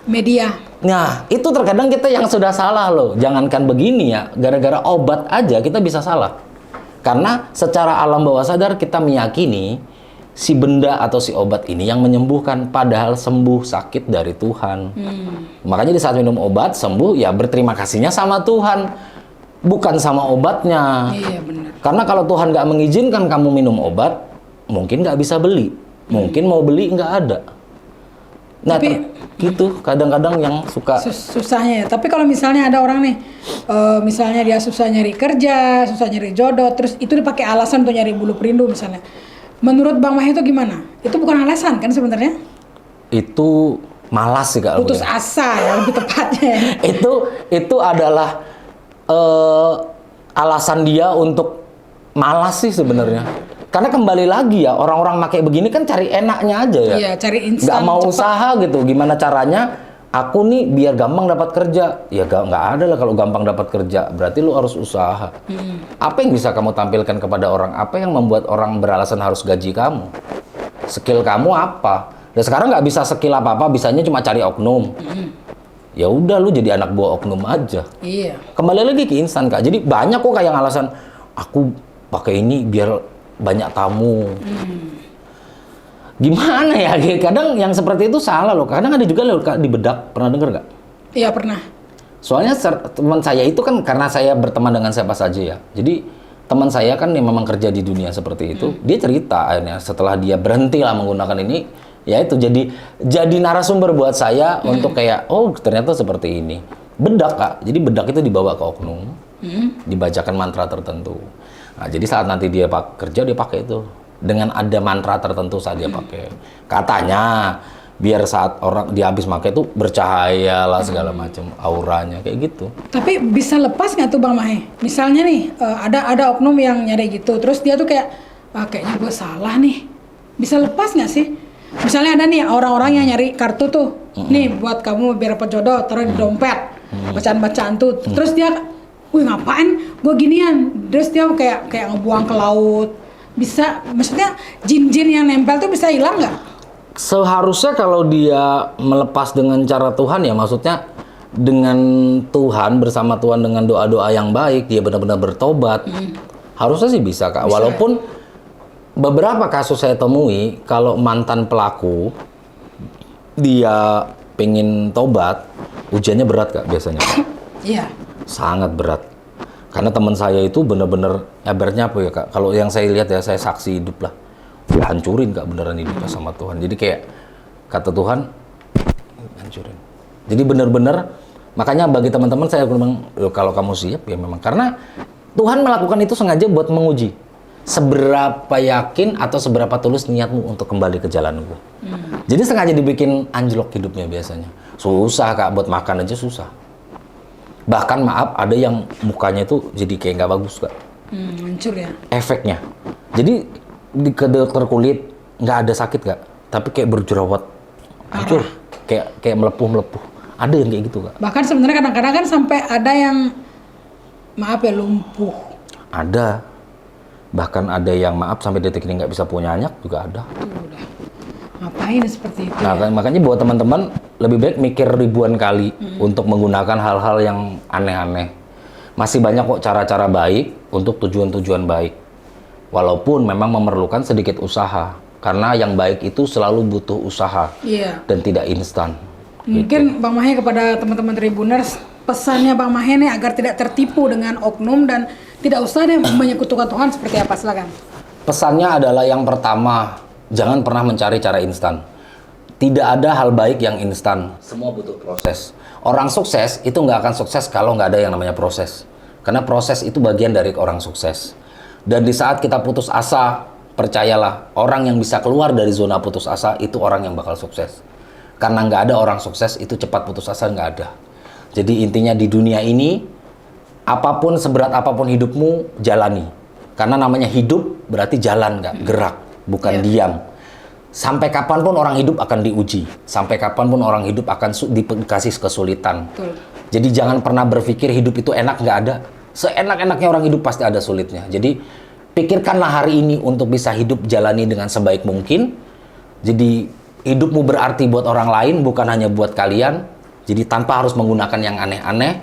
Speaker 1: Media.
Speaker 2: Nah, itu terkadang kita yang sudah salah loh. Jangankan begini ya, gara-gara obat aja kita bisa salah. Karena secara alam bawah sadar kita meyakini si benda atau si obat ini yang menyembuhkan, padahal sembuh sakit dari Tuhan. Makanya di saat minum obat sembuh, ya berterima kasihnya sama Tuhan, bukan sama obatnya.
Speaker 1: Iya benar.
Speaker 2: Karena kalau Tuhan nggak mengizinkan kamu minum obat, mungkin nggak bisa beli, mungkin mau beli nggak ada. Nah,
Speaker 1: Tapi-
Speaker 2: gitu kadang-kadang yang suka
Speaker 1: Susahnya ya. Tapi kalau misalnya ada orang nih, misalnya dia susah nyari kerja, susah nyari jodoh, terus itu dipakai alasan untuk nyari bulu perindu misalnya. Menurut Bang Mah itu gimana? Itu bukan alasan kan sebenarnya?
Speaker 2: itu malas sih Kak.
Speaker 1: Putus asa ya lebih tepatnya.
Speaker 2: Itu adalah alasan dia untuk malas sih sebenarnya. Karena kembali lagi ya, orang-orang pakai begini kan cari enaknya aja ya.
Speaker 1: Iya, cari instan.
Speaker 2: Nggak mau
Speaker 1: cepat.
Speaker 2: usaha gitu. Gimana caranya? Aku nih biar gampang dapat kerja. Ya nggak ada lah kalau gampang dapat kerja. Berarti lu harus usaha. Apa yang bisa kamu tampilkan kepada orang? Apa yang membuat orang beralasan harus gaji kamu? Skill kamu apa? Dan sekarang nggak bisa skill apa-apa, bisanya cuma cari oknum. Ya udah lu jadi anak buah oknum aja.
Speaker 1: Iya.
Speaker 2: Kembali lagi ke instan Kak. Jadi banyak kok kayak alasan aku pakai ini biar banyak tamu. Gimana ya? Kadang yang seperti itu salah loh. Kadang ada juga loh Kak di bedak. Pernah dengar nggak?
Speaker 1: Iya pernah.
Speaker 2: Soalnya teman saya itu kan karena saya berteman dengan siapa saja ya. Jadi teman saya kan yang memang kerja di dunia seperti itu. Dia cerita akhirnya setelah dia berhenti lah menggunakan ini, ya itu jadi narasumber buat saya untuk kayak oh ternyata seperti ini. Bedak Kak. Jadi bedak itu dibawa ke oknum. Dibacakan mantra tertentu. Nah, jadi saat nanti dia kerja dia pakai itu dengan ada mantra tertentu saat dia pakai. Katanya biar saat orang dia habis pakai itu bercahaya lah segala macam auranya kayak gitu.
Speaker 1: Tapi bisa lepas nggak tuh Bang Mahe? Misalnya nih ada oknum yang nyari gitu, terus dia tuh kayak kayaknya gue salah nih. Bisa lepas nggak sih? Misalnya ada nih orang-orang yang nyari kartu tuh, nih buat kamu biar dapat jodoh, taruh di dompet, bacaan-bacaan tuh. Terus dia, wih ngapain? Gue ginian. Terus dia kayak ngebuang ke laut. Bisa, maksudnya jin-jin yang nempel tuh bisa hilang nggak?
Speaker 2: Seharusnya kalau dia melepas dengan cara Tuhan ya maksudnya dengan Tuhan, bersama Tuhan dengan doa-doa yang baik, dia benar-benar bertobat. Harusnya sih bisa Kak.
Speaker 1: Bisa,
Speaker 2: Walaupun beberapa kasus saya temui kalau mantan pelaku dia pengen tobat, ujiannya berat Kak biasanya.
Speaker 1: Iya.
Speaker 2: Sangat berat. Karena teman saya itu benar-benar ibaratnya apa ya Kak? Kalau yang saya lihat ya, saya saksi hidup lah. Hancurin Kak beneran hidupnya sama Tuhan. Jadi kayak kata Tuhan hancurin. Jadi benar-benar makanya bagi teman-teman saya bilang kalau kamu siap ya memang karena Tuhan melakukan itu sengaja buat menguji seberapa yakin atau seberapa tulus niatmu untuk kembali ke jalanku. Jadi sengaja dibikin anjlok hidupnya biasanya. Susah Kak buat makan aja susah. Bahkan maaf ada yang mukanya itu jadi kayak nggak bagus Kak.
Speaker 1: Hancur ya.
Speaker 2: Efeknya. Jadi ke dokter kulit nggak ada sakit Kak, tapi kayak berjerawat, hancur, kayak melepuh. Ada yang kayak gitu Kak.
Speaker 1: Bahkan sebenarnya kadang-kadang kan sampai ada yang maaf ya lumpuh.
Speaker 2: Ada. Bahkan ada yang maaf sampai detik ini nggak bisa punya anak juga ada.
Speaker 1: Udah. Ngapain seperti itu?
Speaker 2: Nah, makanya buat teman-teman lebih baik mikir ribuan kali untuk menggunakan hal-hal yang aneh-aneh. Masih banyak kok cara-cara baik untuk tujuan-tujuan baik. Walaupun memang memerlukan sedikit usaha. Karena yang baik itu selalu butuh usaha.
Speaker 1: Iya.
Speaker 2: Dan tidak instan.
Speaker 1: Mungkin Bang Mahe kepada teman-teman Tribuners, pesannya Bang Mahe nih agar tidak tertipu dengan oknum dan tidak usah deh menyekutukan Tuhan seperti apa, silakan.
Speaker 2: Pesannya adalah yang pertama, jangan pernah mencari cara instan. Tidak ada hal baik yang instan. Semua butuh proses. Orang sukses itu nggak akan sukses kalau nggak ada yang namanya proses. Karena proses itu bagian dari orang sukses. Dan di saat kita putus asa, percayalah, orang yang bisa keluar dari zona putus asa itu orang yang bakal sukses. Karena nggak ada orang sukses itu cepat putus asa, nggak ada. Jadi intinya di dunia ini, apapun seberat apapun hidupmu, jalani. Karena namanya hidup berarti jalan nggak, gerak, bukan diam. Sampai kapanpun orang hidup akan diuji. Sampai kapanpun orang hidup akan dikasih kesulitan.
Speaker 1: Betul.
Speaker 2: Jadi jangan pernah berpikir hidup itu enak, nggak ada. Seenak-enaknya orang hidup pasti ada sulitnya. Jadi pikirkanlah hari ini untuk bisa hidup jalani dengan sebaik mungkin. Jadi hidupmu berarti buat orang lain, bukan hanya buat kalian. Jadi tanpa harus menggunakan yang aneh-aneh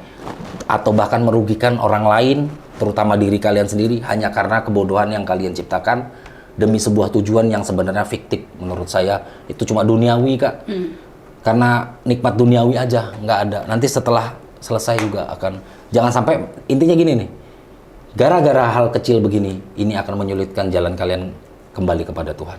Speaker 2: atau bahkan merugikan orang lain, terutama diri kalian sendiri, hanya karena kebodohan yang kalian ciptakan demi sebuah tujuan yang sebenarnya fiktif. Menurut saya itu cuma duniawi Kak. Karena nikmat duniawi aja nggak ada. Nanti setelah selesai juga akan. Jangan sampai intinya gini nih. Gara-gara hal kecil begini, ini akan menyulitkan jalan kalian kembali kepada Tuhan.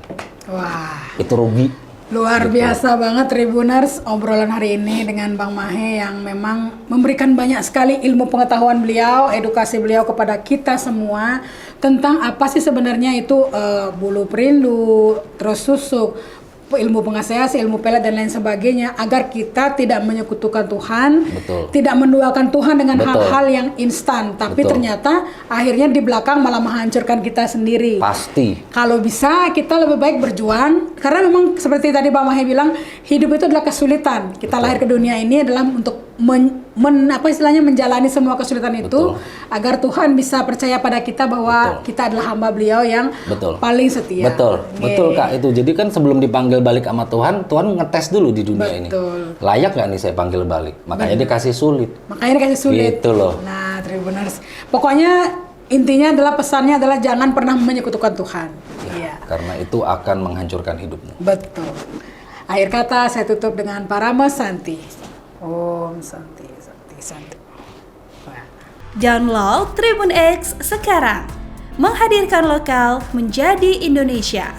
Speaker 1: Wah.
Speaker 2: Itu rugi.
Speaker 1: Luar biasa banget Tribuners obrolan hari ini dengan Bang Mahe yang memang memberikan banyak sekali ilmu pengetahuan beliau, edukasi beliau kepada kita semua tentang apa sih sebenarnya itu bulu perindu, terus susuk, ilmu pengaseasi, ilmu pelet dan lain sebagainya agar kita tidak menyekutukan Tuhan,
Speaker 2: Betul.
Speaker 1: tidak menduakan Tuhan dengan
Speaker 2: Betul.
Speaker 1: hal-hal yang instan, tapi
Speaker 2: Betul.
Speaker 1: ternyata akhirnya di belakang malah menghancurkan kita sendiri.
Speaker 2: Pasti.
Speaker 1: Kalau bisa kita lebih baik berjuang karena memang seperti tadi Bang Mahe bilang hidup itu adalah kesulitan. Kita lahir ke dunia ini adalah untuk menjalani semua kesulitan itu.
Speaker 2: Betul.
Speaker 1: Agar Tuhan bisa percaya pada kita bahwa kita adalah hamba Beliau yang
Speaker 2: Betul.
Speaker 1: paling setia.
Speaker 2: Betul. Betul Kak itu. Jadi kan sebelum dipanggil balik sama Tuhan, Tuhan ngetes dulu di dunia ini. Layak nggak nih saya panggil balik? Makanya dikasih sulit.
Speaker 1: Makanya dikasih sulit.
Speaker 2: Gitu loh.
Speaker 1: Nah, Tribuners. Pokoknya intinya adalah pesannya adalah jangan pernah menyekutukan Tuhan. Iya.
Speaker 2: Karena itu akan menghancurkan hidupmu.
Speaker 1: Betul. Akhir kata saya tutup dengan Parama Santi. Om Santi, Santi, Santi.
Speaker 3: Download Tribun X sekarang. Menghadirkan lokal menjadi Indonesia.